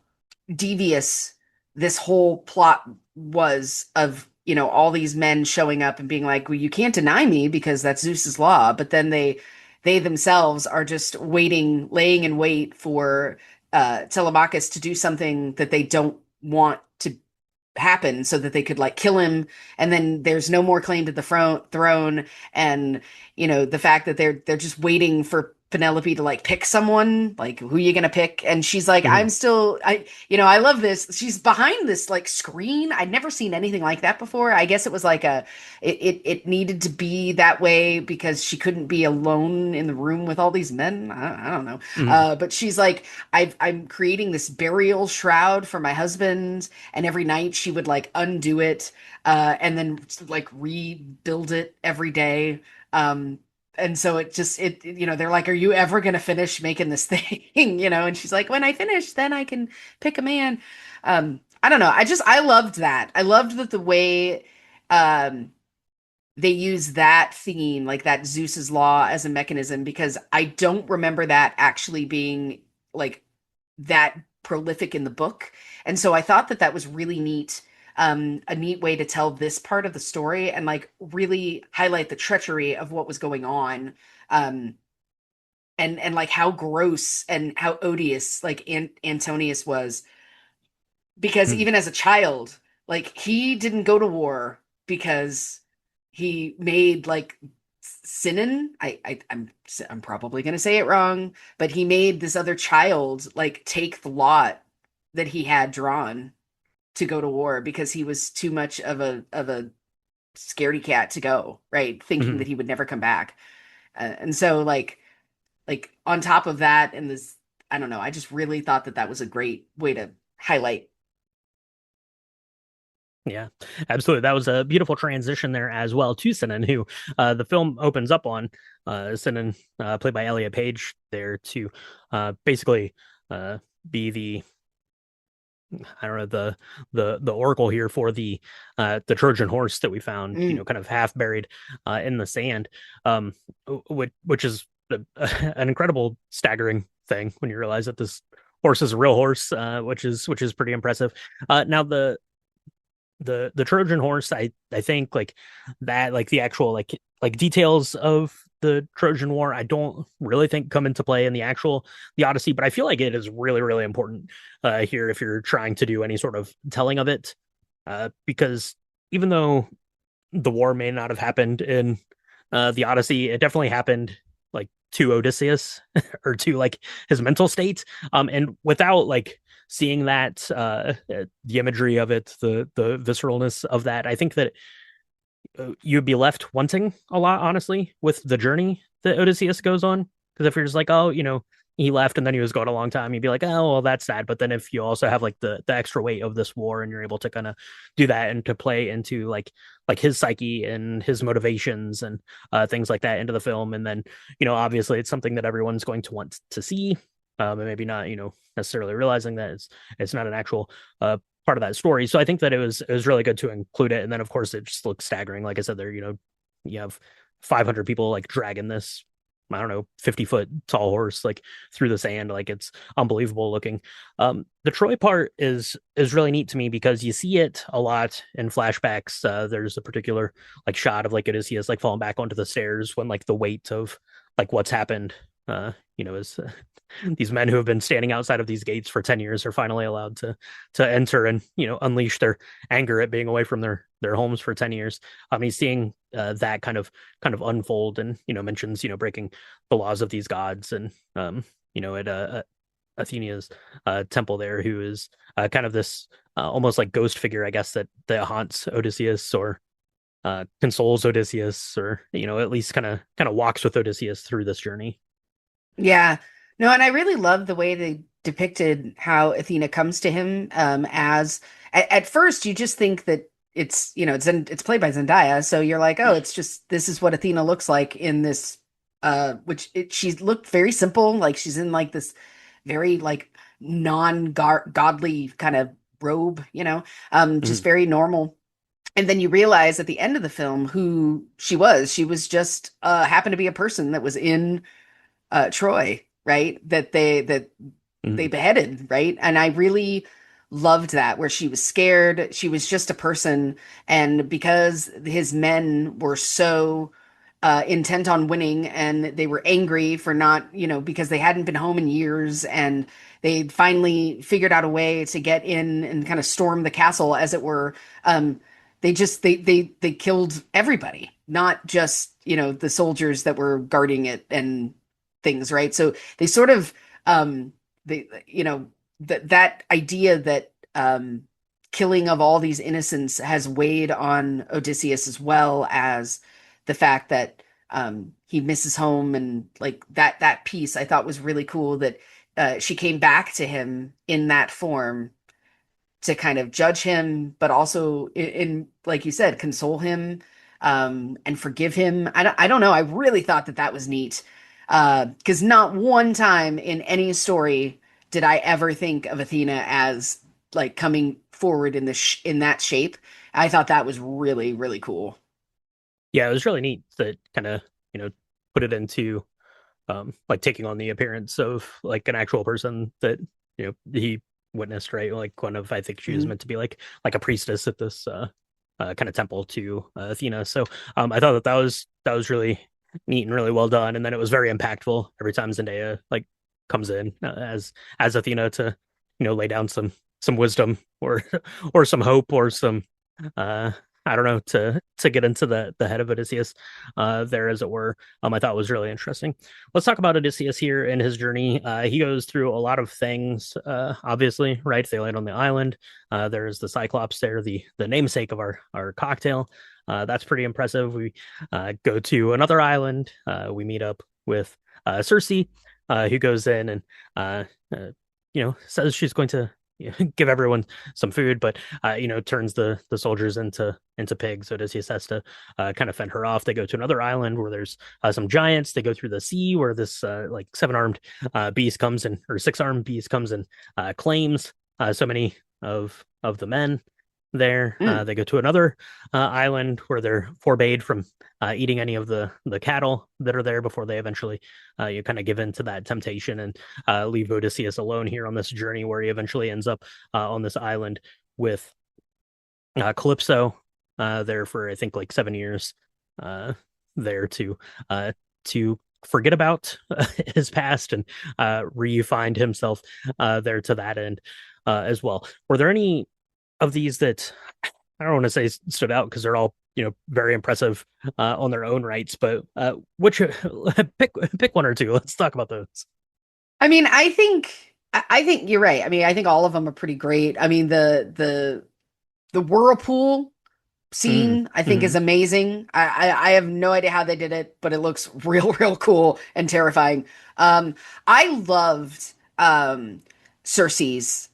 Speaker 2: devious this whole plot was of all these men showing up and being like, well, you can't deny me because that's Zeus's law, but then they themselves are just waiting, laying in wait for Telemachus to do something that they don't want to happen so that they could like kill him, and then there's no more claim to the throne. And the fact that they're just waiting for Penelope to like pick someone, like who you gonna pick, and she's like,
Speaker 1: mhm,
Speaker 2: I love this, she's behind this like screen. I'd never seen anything like that before. I guess it was like it needed to be that way because she couldn't be alone in the room with all these men. I don't know.
Speaker 1: mhm,
Speaker 2: But she's like, I'm creating this burial shroud for my husband, and every night she would like undo it and then like rebuild it every day. And so they're like, are you ever going to finish making this thing? And she's like, when I finish, then I can pick a man. I don't know. I loved that. I loved that the way um, they use that theme, like that Zeus's law as a mechanism, because I don't remember that actually being like that prolific in the book. And so I thought that that was really neat, a neat way to tell this part of the story and like really highlight the treachery of what was going on. Um, and like how gross and how odious like Antonius was, because
Speaker 1: mhm.
Speaker 2: even as a child, like he didn't go to war because he made like Sinan. I'm probably gonna say it wrong, but he made this other child like take the lot that he had drawn to go to war because he was too much of a scaredy cat to go, right? Thinking
Speaker 1: Mhm.
Speaker 2: that he would never come back. And so like on top of that and this, I don't know, I just really thought that that was a great way to highlight.
Speaker 1: Yeah, absolutely. That was a beautiful transition there as well to Sinan, who the film opens up on. Sinan, played by Elliot Page, there to basically be the, I don't know, the oracle here for the Trojan horse that we found,
Speaker 2: Mm.
Speaker 1: kind of half buried in the sand, um, which is an incredible, staggering thing when you realize that this horse is a real horse, which is pretty impressive. Now the Trojan horse, I think like that, like the actual like details of the Trojan War, I don't really think come into play in the Odyssey, but I feel like it is really, really important here if you're trying to do any sort of telling of it, because even though the war may not have happened in the Odyssey, it definitely happened like to Odysseus or to like his mental state. And without like seeing that, the imagery of it, the visceralness of that, I think that you'd be left wanting a lot, honestly, with the journey that Odysseus goes on. Because if you're just like, oh, he left and then he was gone a long time, you'd be like, oh, well, that's sad. But then if you also have like the extra weight of this war and you're able to kind of do that and to play into like his psyche and his motivations and things like that into the film, and then obviously it's something that everyone's going to want to see, and maybe not necessarily realizing that it's not an actual part of that story. So I think that it was really good to include it. And then of course it just looks staggering. Like I said, there, you have 500 people like dragging this, I don't know, 50-foot tall horse like through the sand. Like it's unbelievable looking. The Troy part is really neat to me because you see it a lot in flashbacks. There's a particular like shot of like Odysseus like falling back onto the stairs when like the weight of like what's happened is these men who have been standing outside of these gates for 10 years are finally allowed to enter and unleash their anger at being away from their homes for 10 years. He's seeing that kind of unfold, and mentions breaking the laws of these gods, and at Athena's temple there, who is kind of this almost like ghost figure, I guess, that haunts Odysseus, or consoles Odysseus, or at least kind of walks with Odysseus through this journey.
Speaker 2: Yeah. No, and I really love the way they depicted how Athena comes to him as at first you just think that it's played by Zendaya, so you're like, oh, it's just this is what Athena looks like in this she looked very simple, like she's in like this very like non-godly kind of robe, just
Speaker 1: Mhm.
Speaker 2: very normal. And then you realize at the end of the film who she was. She was just happened to be a person that was in Troy, right? That they
Speaker 1: Mhm.
Speaker 2: beheaded, right? And I really loved that where she was scared. She was just a person, and because his men were so intent on winning, and they were angry for not, because they hadn't been home in years, and they finally figured out a way to get in and kind of storm the castle, as it were. They killed everybody, not just the soldiers that were guarding it and things, right? So they sort of they that idea that killing of all these innocents has weighed on Odysseus, as well as the fact that he misses home, and like that piece I thought was really cool, that she came back to him in that form to kind of judge him, but also like you said, console him, and forgive him. I don't know. I really thought that that was neat, because not one time in any story did I ever think of Athena as like coming forward in in that shape. I thought that was really, really cool.
Speaker 1: Yeah, it was really neat that kind of put it into like taking on the appearance of like an actual person that he witnessed, right? Like one of, I think she was
Speaker 2: Mhm.
Speaker 1: meant to be like a priestess at this kind of temple to Athena. So I thought that was really neat and really well done, and then it was very impactful every time Zendaya like comes in as Athena to lay down some wisdom or or some hope or some I don't know, to get into the head of Odysseus, there as it were. I thought was really interesting. Let's talk about Odysseus here and his journey. He goes through a lot of things. Obviously, right? They land on the island. There's the Cyclops there, the namesake of our cocktail. That's pretty impressive. We go to another island. We meet up with Circe, who goes in and says she's going to give everyone some food, but turns the soldiers into pigs. Odysseus has to kind of fend her off. They go to another island where there's some giants. They go through the sea where this like seven-armed beast comes in, or six-armed beast comes and claims so many of the men there.
Speaker 2: Mm.
Speaker 1: They go to another island where they're forbade from eating any of the cattle that are there before they eventually you kind of give in to that temptation and leave Odysseus alone here on this journey where he eventually ends up on this island with Calypso there for I think like 7 years there to forget about his past and re-find himself there to that end as well. Were there any of these that I don't want to say stood out because they're all very impressive on their own rights, but which pick one or two. Let's talk about those.
Speaker 2: I mean, I think you're right. I mean, I think all of them are pretty great. I mean, the whirlpool
Speaker 1: Mm,
Speaker 2: scene I think
Speaker 1: hmm
Speaker 2: is amazing. I have no idea how they did it, but it looks real cool and terrifying. I loved Circe's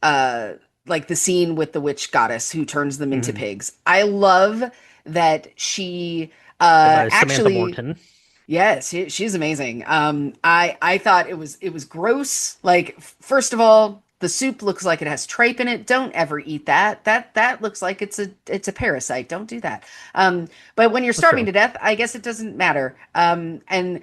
Speaker 2: like the scene with the witch goddess who turns them into
Speaker 1: hmm
Speaker 2: pigs. I love that she
Speaker 1: by Samantha
Speaker 2: actually.
Speaker 1: Morton.
Speaker 2: Yes, she's amazing. I thought it was gross. Like, first of all, the soup looks like it has tripe in it. Don't ever eat that. That looks like it's a parasite. Don't do that. But when you're
Speaker 1: That's
Speaker 2: starving
Speaker 1: true.
Speaker 2: to death, I guess it doesn't matter. And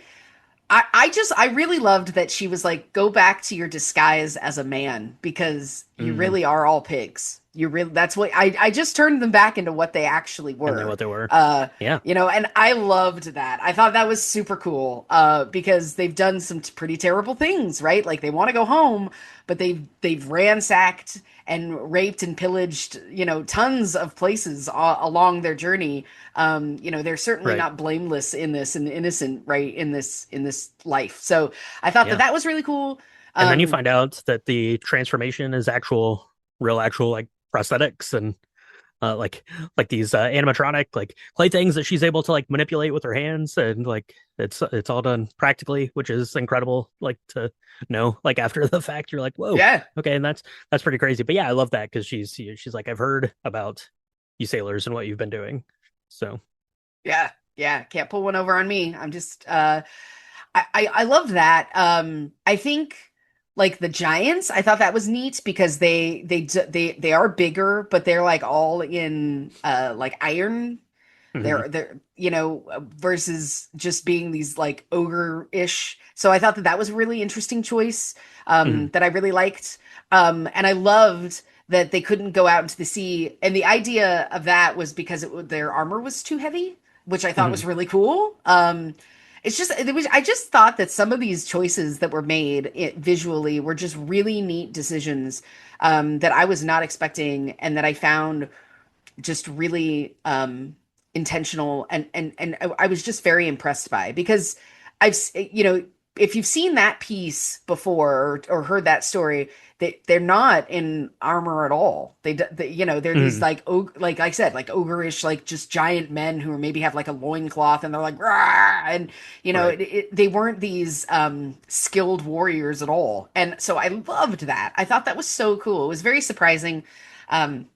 Speaker 2: I really loved that she was like, go back to your disguise as a man because you
Speaker 1: Mm,
Speaker 2: really are all pigs. You really, that's what I just turned them back into what they actually
Speaker 1: and then
Speaker 2: were.
Speaker 1: what they were.
Speaker 2: Uh,
Speaker 1: Yeah,
Speaker 2: and I loved that. I thought that was super cool. Because they've done some pretty terrible things, right? Like they want to go home, but they've ransacked and raped and pillaged, tons of places along their journey. They're certainly
Speaker 1: right.
Speaker 2: not blameless in this and innocent, right, in this life. So I thought that
Speaker 1: Yeah.
Speaker 2: that was really cool.
Speaker 1: And then you
Speaker 2: Um,
Speaker 1: find out that the transformation is actual like prosthetics and like these animatronic like playthings that she's able to like manipulate with her hands and like it's all done practically, which is incredible. Like to know like after the fact, you're like, whoa,
Speaker 2: yeah,
Speaker 1: okay, and that's pretty crazy. But yeah, I love that because she's like, I've heard about you sailors and what you've been doing. So
Speaker 2: yeah, can't pull one over on me. I'm just I love that. I think like the Giants, I thought that was neat because they are bigger, but they're like all in like iron.
Speaker 1: mhm,
Speaker 2: They're versus just being these like ogre-ish. So I thought that was a really interesting choice
Speaker 1: mhm,
Speaker 2: that I really liked. And I loved that they couldn't go out into the sea. And the idea of that was because their armor was too heavy, which I thought
Speaker 1: mhm.
Speaker 2: was really cool. I just thought that some of these choices that were made visually were just really neat decisions that I was not expecting and that I found just really intentional and I was just very impressed by because if you've seen that piece before or heard that story they're not in armor at all they're these
Speaker 1: Mhm.
Speaker 2: like like I said like ogreish like just giant men who maybe have like a loincloth and they're like "Rah!" and
Speaker 1: Right.
Speaker 2: they weren't these skilled warriors at all and so I loved that. I thought that was so cool. It was very surprising. um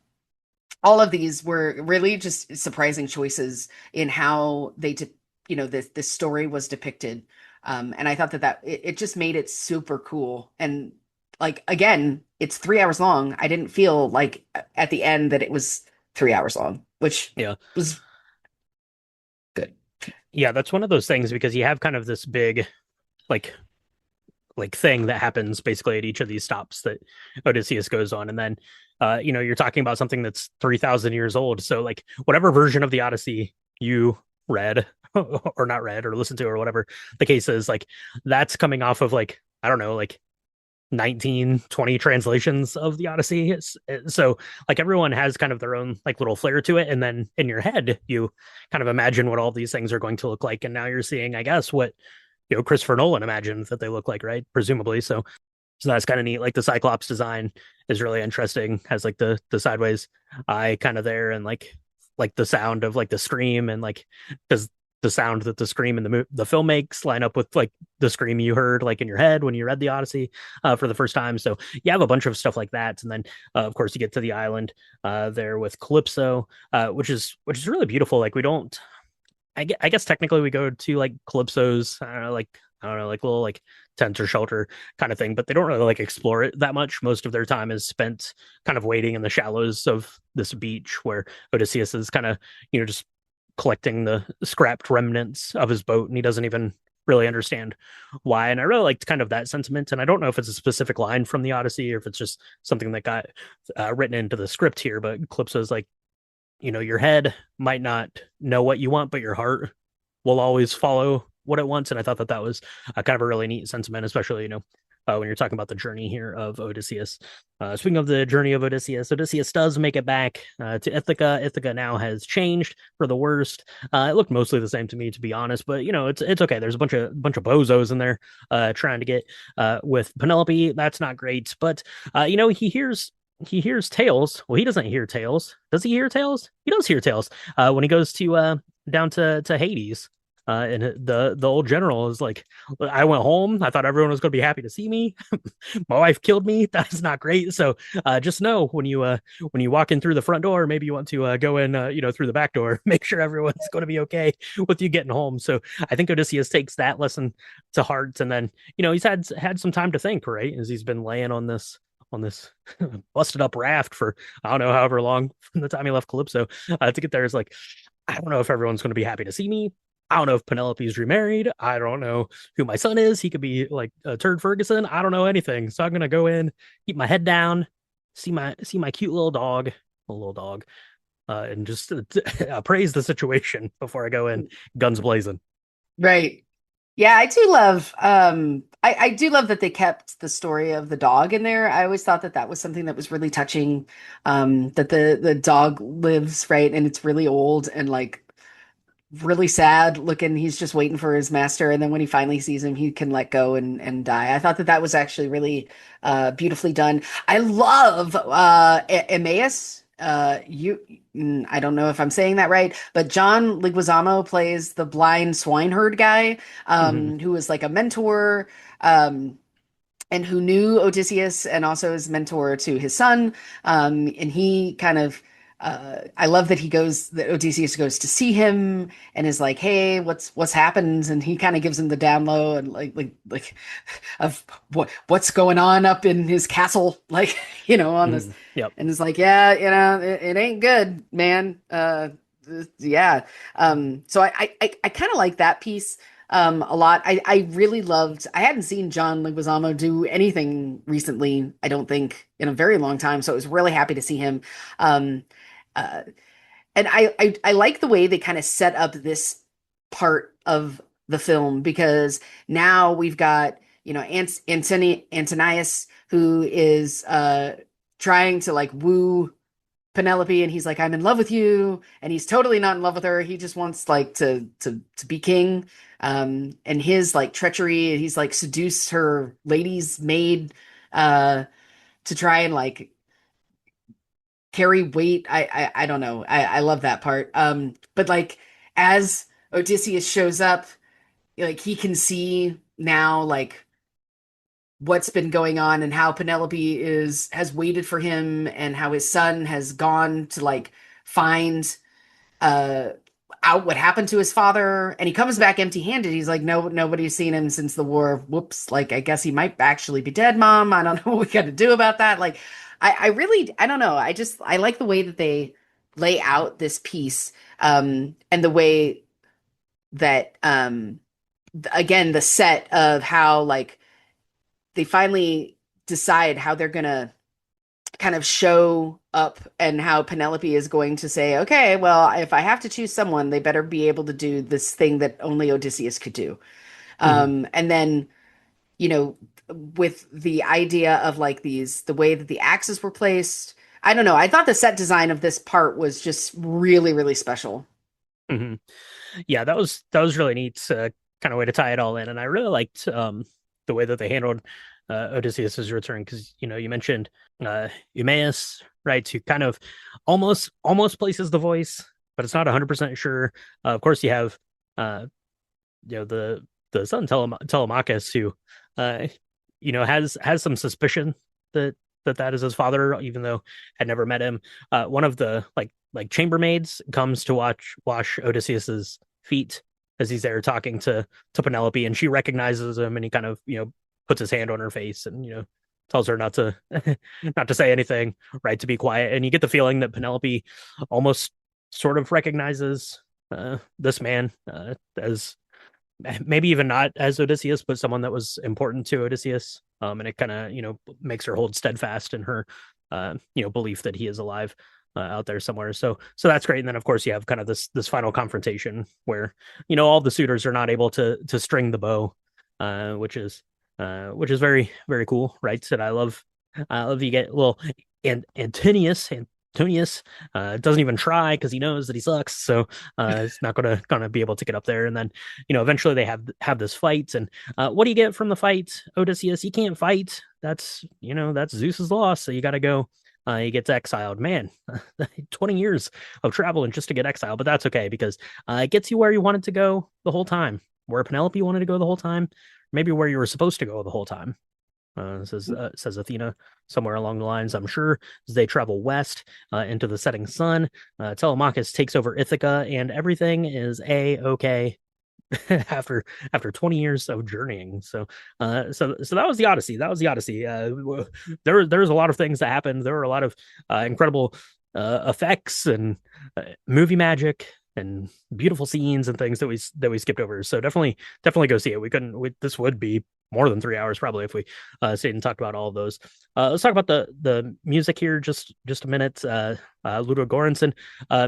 Speaker 2: all of these were really just surprising choices in how this story was depicted. And I thought that it just made it super cool. And like again, it's 3 hours long. I didn't feel like at the end that it was 3 hours long, which
Speaker 1: Yeah.
Speaker 2: was good.
Speaker 1: Yeah, that's one of those things because you have kind of this big like thing that happens basically at each of these stops that Odysseus goes on, and then you're talking about something that's 3,000 years old. So like whatever version of the Odyssey you read or not read or listened to or whatever the case is, like that's coming off of like I don't know like 19, 20 translations of the Odyssey. So like everyone has kind of their own like little flair to it. And then in your head, you kind of imagine what all these things are going to look like. And now you're seeing, I guess, what, Christopher Nolan imagined that they look like, right? Presumably. So that's kind of neat. Like the Cyclops design is really interesting. Has like the sideways eye kind of there, and like the sound of like the scream, and like does the sound that the scream in the film makes line up with like the scream you heard like in your head when you read the Odyssey for the first time. So you have a bunch of stuff like that, and then of course you get to the island there with Calypso, which is really beautiful. Like we don't I guess technically we go to like Calypso's, I don't know, like little like tent or shelter kind of thing, but they don't really like explore it that much. Most of their time is spent kind of waiting in the shallows of this beach where Odysseus is kind of, just collecting the scrapped remnants of his boat, and he doesn't even really understand why. And I really liked kind of that sentiment. And I don't know if it's a specific line from the Odyssey or if it's just something that got written into the script here, but Calypso's like, your head might not know what you want, but your heart will always follow what it wants. And I thought that that was kind of a really neat sentiment, especially, when you're talking about the journey here of Odysseus. Speaking of the journey of Odysseus, Odysseus does make it back to Ithaca. Ithaca now has changed for the worst. It looked mostly the same to me, to be honest, but it's okay. There's a bunch of bozos in there trying to get with Penelope. That's not great, but he hears tales. Well, he doesn't hear tales. Does he hear tales? He does hear tales. When he goes to down to Hades. And the old general is like, I went home. I thought everyone was going to be happy to see me. My wife killed me. That's not great. So just know when you walk in through the front door, maybe you want to go in, through the back door. Make sure everyone's going to be okay with you getting home. So I think Odysseus takes that lesson to heart, and then he's had some time to think, right, as he's been laying on this busted up raft for I don't know however long from the time he left Calypso to get there. Is like, I don't know if everyone's going to be happy to see me. I don't know if Penelope's remarried. I don't know who my son is. He could be like a Turd Ferguson. I don't know anything. So I'm gonna go in, keep my head down, see my cute little dog, a little dog, and just praise the situation before I go in, guns blazing.
Speaker 2: Right. Yeah, I do love I do love that they kept the story of the dog in there. I always thought that that was something that was really touching. That the dog lives, right, and it's really old and like really sad looking. He's just waiting for his master, and then when he finally sees him, he can let go and die. I thought that that was actually really beautifully done. I love Emmaus. I don't know if I'm saying that right, but John Leguizamo plays the blind swineherd guy,
Speaker 1: Mm-hmm.
Speaker 2: who was like a mentor. Um, and who knew Odysseus and also his mentor to his son. And he kind of, I love that that Odysseus goes to see him and is like, "Hey, what's happened?" And he kind of gives him the down low and like of what's going on up in his castle, like on this,
Speaker 1: Mm-hmm. Yep.
Speaker 2: and it's like, yeah, it ain't good, man. Yeah. So I kind of like that piece a lot. I really loved. I hadn't seen John Leguizamo do anything recently, I don't think, in a very long time. So I was really happy to see him. Um, uh, and I like the way they kind of set up this part of the film because now we've got Antonius who is trying to like woo Penelope, and he's like, "I'm in love with you," and he's totally not in love with her. He just wants like to be king. And his like treachery, he's like seduced her lady's maid uh to try and like carry weight. I don't know. I love that part. But like as Odysseus shows up, like he can see now like what's been going on and how Penelope has waited for him and how his son has gone to like find uh out what happened to his father, and he comes back empty-handed. He's like, no, nobody's seen him since the war. Whoops, like I guess he might actually be dead, mom. I don't know what we got to do about that. Like I really I don't know. I like the way that they lay out this piece, and the way that again the set of how like they finally decide how they're gonna kind of show up and how Penelope is going to say, okay, well, if I have to choose someone, they better be able to do this thing that only Odysseus could do.
Speaker 1: Mm-hmm.
Speaker 2: And then you know, with the idea of like the way that the axes were placed. I don't know. I thought the set design of this part was just really, really special.
Speaker 1: Hmm. Yeah, that was really neat, kind of way to tie it all in, and I really liked the way that they handled Odysseus's return because you mentioned Eumaeus, right? Who kind of almost places the voice, but it's not 100% sure. Of course, you have uh, the son Telemachus, who uh, has some suspicion that that is his father, even though had never met him. One of the like chambermaids comes to wash Odysseus's feet as he's there talking to Penelope, and she recognizes him, and he kind of puts his hand on her face and tells her not to not to say anything, right, to be quiet. And you get the feeling that Penelope almost sort of recognizes this man as maybe even not as Odysseus, but someone that was important to Odysseus. And it kind of, makes her hold steadfast in her, belief that he is alive out there somewhere. So that's great. And then of course you have kind of this final confrontation where, all the suitors are not able to string the bow, which is very, very cool. Right. And I love you get little Antonius doesn't even try because he knows that he sucks, so it's not gonna be able to get up there. And then eventually they have this fight, and what do you get from the fight? Odysseus, he can't fight. That's Zeus's loss, so you got to go. He gets exiled. Man, 20 years of traveling just to get exiled, but that's okay because it gets you where you wanted to go the whole time, where Penelope wanted to go the whole time, maybe where you were supposed to go the whole time. Says Athena somewhere along the lines. I'm sure as they travel west into the setting sun, Telemachus takes over Ithaca, and everything is okay after 20 years of journeying. So that was the Odyssey. That was the Odyssey. There's a lot of things that happened. There were a lot of incredible effects and movie magic and beautiful scenes and things that we skipped over. So definitely go see it. This would be more than 3 hours probably if we stayed and talked about all of those. Let's talk about the music here just a minute. Ludwig Göransson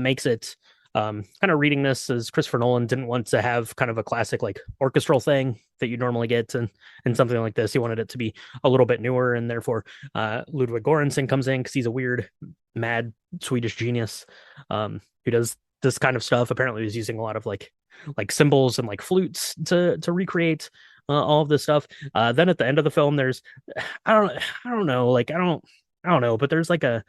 Speaker 1: makes it kind of reading this as Christopher Nolan didn't want to have kind of a classic like orchestral thing that you normally get and something like this. He wanted it to be a little bit newer, and therefore Ludwig Göransson comes in because he's a weird, mad Swedish genius who does this kind of stuff. Apparently he's using a lot of like cymbals and like flutes to recreate all of this stuff. Then at the end of the film, there's I don't know, I don't know, but there's like a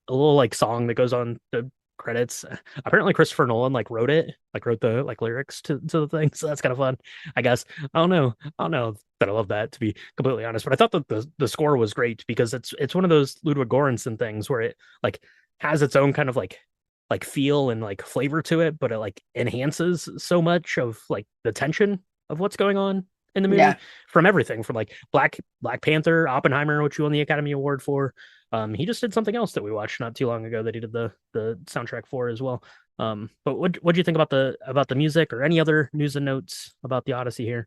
Speaker 1: little like song that goes on the credits. Apparently Christopher Nolan like wrote the like lyrics to the thing, so that's kind of fun, I guess. I don't know that I love that, to be completely honest, but I thought that the score was great because it's one of those Ludwig Göransson things where it like has its own kind of like feel and like flavor to it, but it like enhances so much of like the tension of what's going on in the movie
Speaker 2: Yeah.
Speaker 1: from everything from like Black Panther, Oppenheimer, which he won the Academy Award for. He just did something else that we watched not too long ago that he did the soundtrack for as well. But what do you think about the music or any other news and notes about the Odyssey here?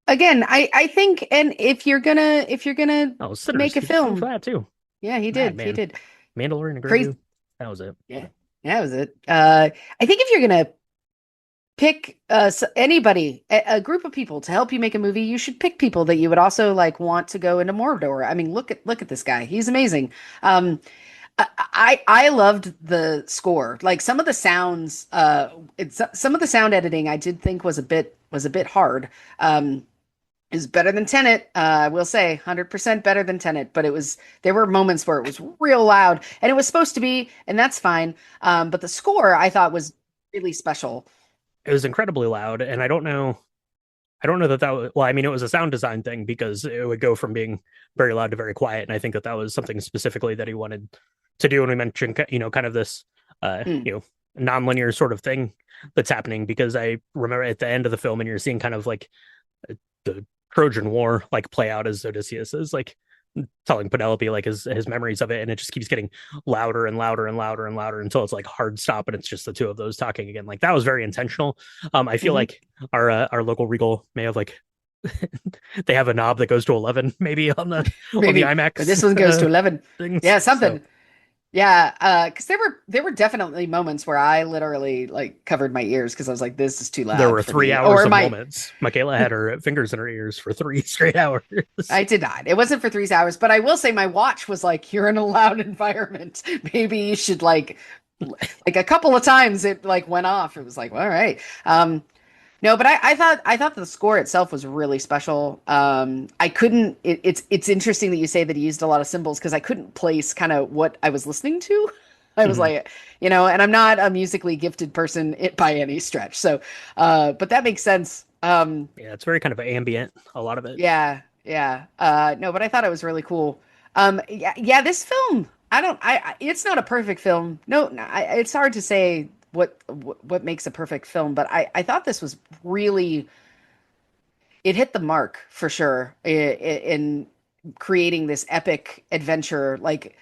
Speaker 2: Again, I think, and if you're gonna
Speaker 1: Oh, Sinners,
Speaker 2: make a
Speaker 1: he did something for
Speaker 2: film,
Speaker 1: that too.
Speaker 2: yeah, he did. He
Speaker 1: Madman,
Speaker 2: did.
Speaker 1: Mandalorian and
Speaker 2: Crazy.
Speaker 1: Grogu. That was it.
Speaker 2: Yeah. Yeah, that was it. I think if you're gonna pick anybody, a group of people to help you make a movie, you should pick people that you would also like want to go into Mordor. I mean, look at this guy. He's amazing. I loved the score. Like some of the sounds, some of the sound editing I did think was a bit hard. Is better than Tenet. I will say 100% better than Tenet, but there were moments where it was real loud and it was supposed to be, and that's fine. But the score I thought was really special.
Speaker 1: It was incredibly loud, and I don't know that was, well, I mean, it was a sound design thing because it would go from being very loud to very quiet. And I think that was something specifically that he wanted to do. And we mentioned, kind of this,
Speaker 2: Mm.
Speaker 1: nonlinear sort of thing that's happening because I remember at the end of the film and you're seeing kind of like the Trojan War like play out as Odysseus is like telling Penelope like his memories of it, and it just keeps getting louder and louder and louder and louder until it's like hard stop and it's just the two of those talking again. Like that was very intentional. I feel
Speaker 2: Hmm.
Speaker 1: like our local Regal may have like they have a knob that goes to 11 maybe on the
Speaker 2: Maybe, but
Speaker 1: IMAX
Speaker 2: this one goes to 11.
Speaker 1: things.
Speaker 2: Yeah,
Speaker 1: So
Speaker 2: something. Yeah, because there were definitely moments where I literally like covered my ears because I was like, "This is too
Speaker 1: There
Speaker 2: loud
Speaker 1: were
Speaker 2: for
Speaker 1: three
Speaker 2: me,"
Speaker 1: hours
Speaker 2: or
Speaker 1: of
Speaker 2: my
Speaker 1: moments. Michaela had her fingers in her ears for 3 straight hours.
Speaker 2: I did not. It wasn't for 3 hours, but I will say my watch was like, "You're in a loud environment. Maybe you should like a couple of times it like went off. It was like, all right. No, but I thought the score itself was really special. I couldn't. It's interesting that you say that he used a lot of symbols because I couldn't place kind of what I was listening to. I was
Speaker 1: Mhm.
Speaker 2: like, and I'm not a musically gifted person by any stretch. So, but that makes sense.
Speaker 1: Yeah, it's very kind of ambient, a lot of it.
Speaker 2: Yeah, yeah. No, but I thought it was really cool. Yeah, yeah. This film, I don't. it's not a perfect film. No, no, it's hard to say what makes a perfect film, but I thought this was really it hit the mark for sure in creating this epic adventure. Like,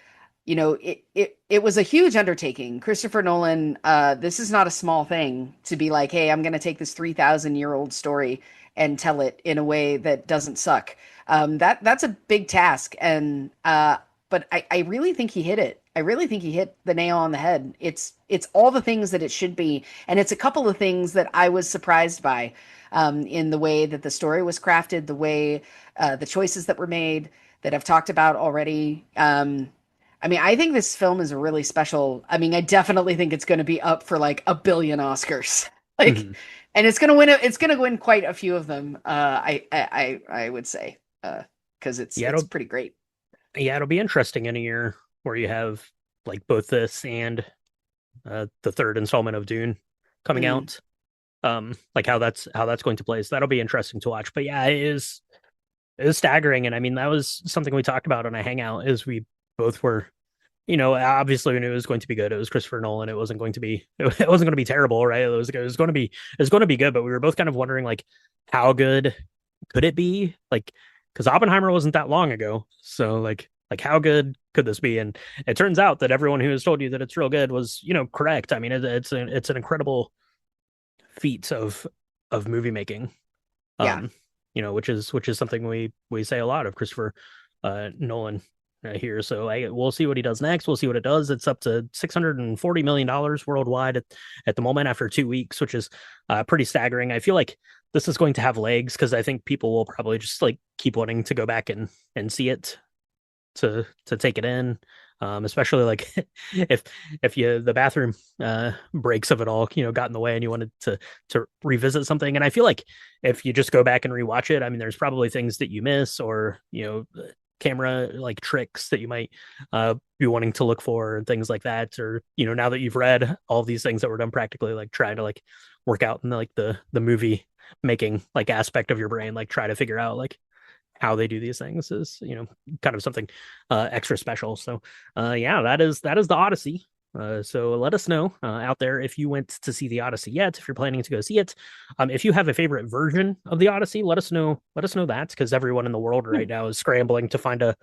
Speaker 2: it was a huge undertaking. Christopher Nolan, this is not a small thing to be like, hey, I'm going to take this 3,000-year-old story and tell it in a way that doesn't suck. That's a big task, and but I really think he hit it. I really think he hit the nail on the head. It's all the things that it should be, and it's a couple of things that I was surprised by in the way that the story was crafted, the way the choices that were made that I've talked about already. I mean, I think this film is really special. I mean, I definitely think it's going to be up for like a billion Oscars. Like,
Speaker 1: Mhm.
Speaker 2: and it's going to win. It's going to win quite a few of them. I would say, because it's
Speaker 1: Yeah,
Speaker 2: it's pretty great.
Speaker 1: it'll be interesting in a year where you have like both this and the third installment of Dune coming
Speaker 2: Mm.
Speaker 1: out. Like how that's going to play. So that'll be interesting to watch. But yeah, it is staggering. And I mean, that was something we talked about on a hangout is we both were, obviously we knew it was going to be good. It was Christopher Nolan. It wasn't going to be it wasn't going to be terrible, right? It was going to be good, but we were both kind of wondering like how good could it be? Like because Oppenheimer wasn't that long ago. So like how good could this be? And it turns out that everyone who has told you that it's real good was, correct. I mean, it's an incredible feat of movie making.
Speaker 2: Yeah,
Speaker 1: Um, which is something we say a lot of Christopher Nolan here. So we'll see what he does next. We'll see what it does. It's up to $640 million worldwide at the moment after 2 weeks, which is pretty staggering. I feel like this is going to have legs because I think people will probably just like keep wanting to go back and see it to take it in. Especially like if you the bathroom breaks of it all, got in the way and you wanted to revisit something. And I feel like if you just go back and rewatch it, I mean, there's probably things that you miss or camera like tricks that you might be wanting to look for and things like that. Or now that you've read all these things that were done practically, like trying to like work out in like the movie making like aspect of your brain, like try to figure out like how they do these things is kind of something extra special. So yeah, that is the Odyssey. So let us know out there if you went to see the Odyssey yet, if you're planning to go see it. If you have a favorite version of the Odyssey, let us know. Let us know that because everyone in the world right now is scrambling to find a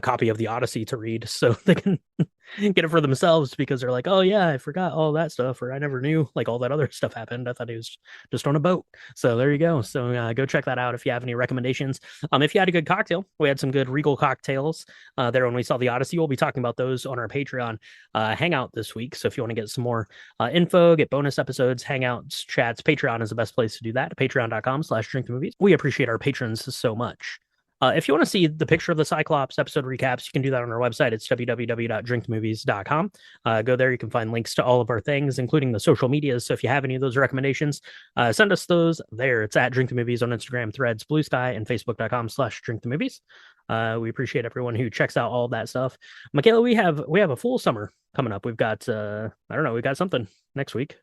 Speaker 1: copy of the Odyssey to read so they can get it for themselves because they're like, oh yeah, I forgot all that stuff, or I never knew like all that other stuff happened. I thought he was just on a boat. So there you go. So go check that out if you have any recommendations. If you had a good cocktail, we had some good Regal cocktails there when we saw the Odyssey. We'll be talking about those on our Patreon hangout this week. So if you want to get some more info, get bonus episodes, hangouts, chats, Patreon is the best place to do that. Patreon.com/drinkthemovies. We appreciate our patrons so much. If you want to see the picture of the Cyclops episode recaps, you can do that on our website. It's www.drinkthemovies.com. Go there. You can find links to all of our things, including the social medias. So if you have any of those recommendations, send us those there. It's at Drink the Movies on Instagram, Threads, Blue Sky, and Facebook.com/Drink the Movies. We appreciate everyone who checks out all of that stuff. Michaela, we have a full summer coming up. We've got I don't know, we got something next week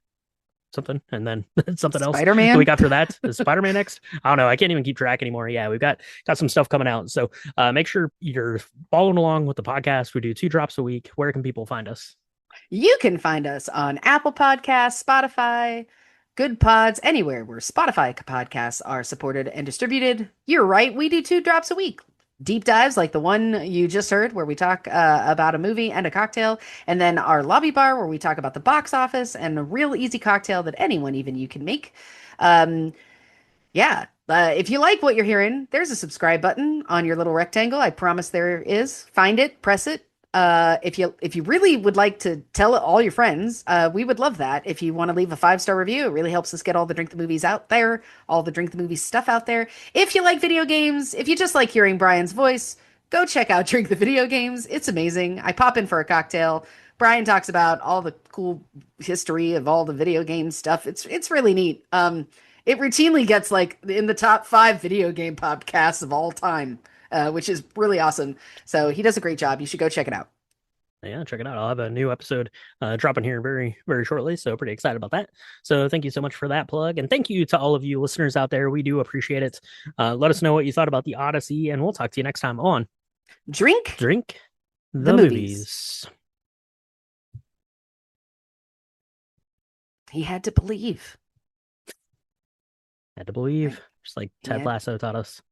Speaker 1: something, and then something else the
Speaker 2: Spider-Man.
Speaker 1: week after that. Is Spider-Man next? I don't know. I can't even keep track anymore. Yeah, we've got some stuff coming out. So make sure you're following along with the podcast. We do 2 drops a week. Where can people find us?
Speaker 2: You can find us on Apple Podcasts, Spotify, Good Pods, anywhere where Spotify podcasts are supported and distributed. You're right, we do 2 drops a week. Deep dives like the one you just heard, where we talk about a movie and a cocktail, and then our lobby bar, where we talk about the box office and a real easy cocktail that anyone, even you, can make. Um, yeah. If you like what you're hearing, there's a subscribe button on your little rectangle. I promise there is. Find it, press it, If you really would like to tell all your friends, we would love that. If you want to leave a 5-star review, it really helps us get all the Drink the Movies out there, all the Drink the Movies stuff out there. If you like video games, if you just like hearing Brian's voice, go check out Drink the Video Games. It's amazing. I pop in for a cocktail. Brian talks about all the cool history of all the video game stuff. It's really neat. It routinely gets like in the top 5 video game podcasts of all time, which is really awesome. So he does a great job. You should go check it out.
Speaker 1: Yeah, check it out. I'll have a new episode dropping here very, very shortly. So pretty excited about that. So thank you so much for that plug. And thank you to all of you listeners out there. We do appreciate it. Let us know what you thought about the Odyssey, and we'll talk to you next time on
Speaker 2: Drink
Speaker 1: Drink
Speaker 2: the
Speaker 1: the
Speaker 2: Movies.
Speaker 1: Movies.
Speaker 2: He had to believe.
Speaker 1: Had to believe,
Speaker 2: Right?
Speaker 1: just like
Speaker 2: He
Speaker 1: Ted
Speaker 2: had
Speaker 1: Lasso taught us.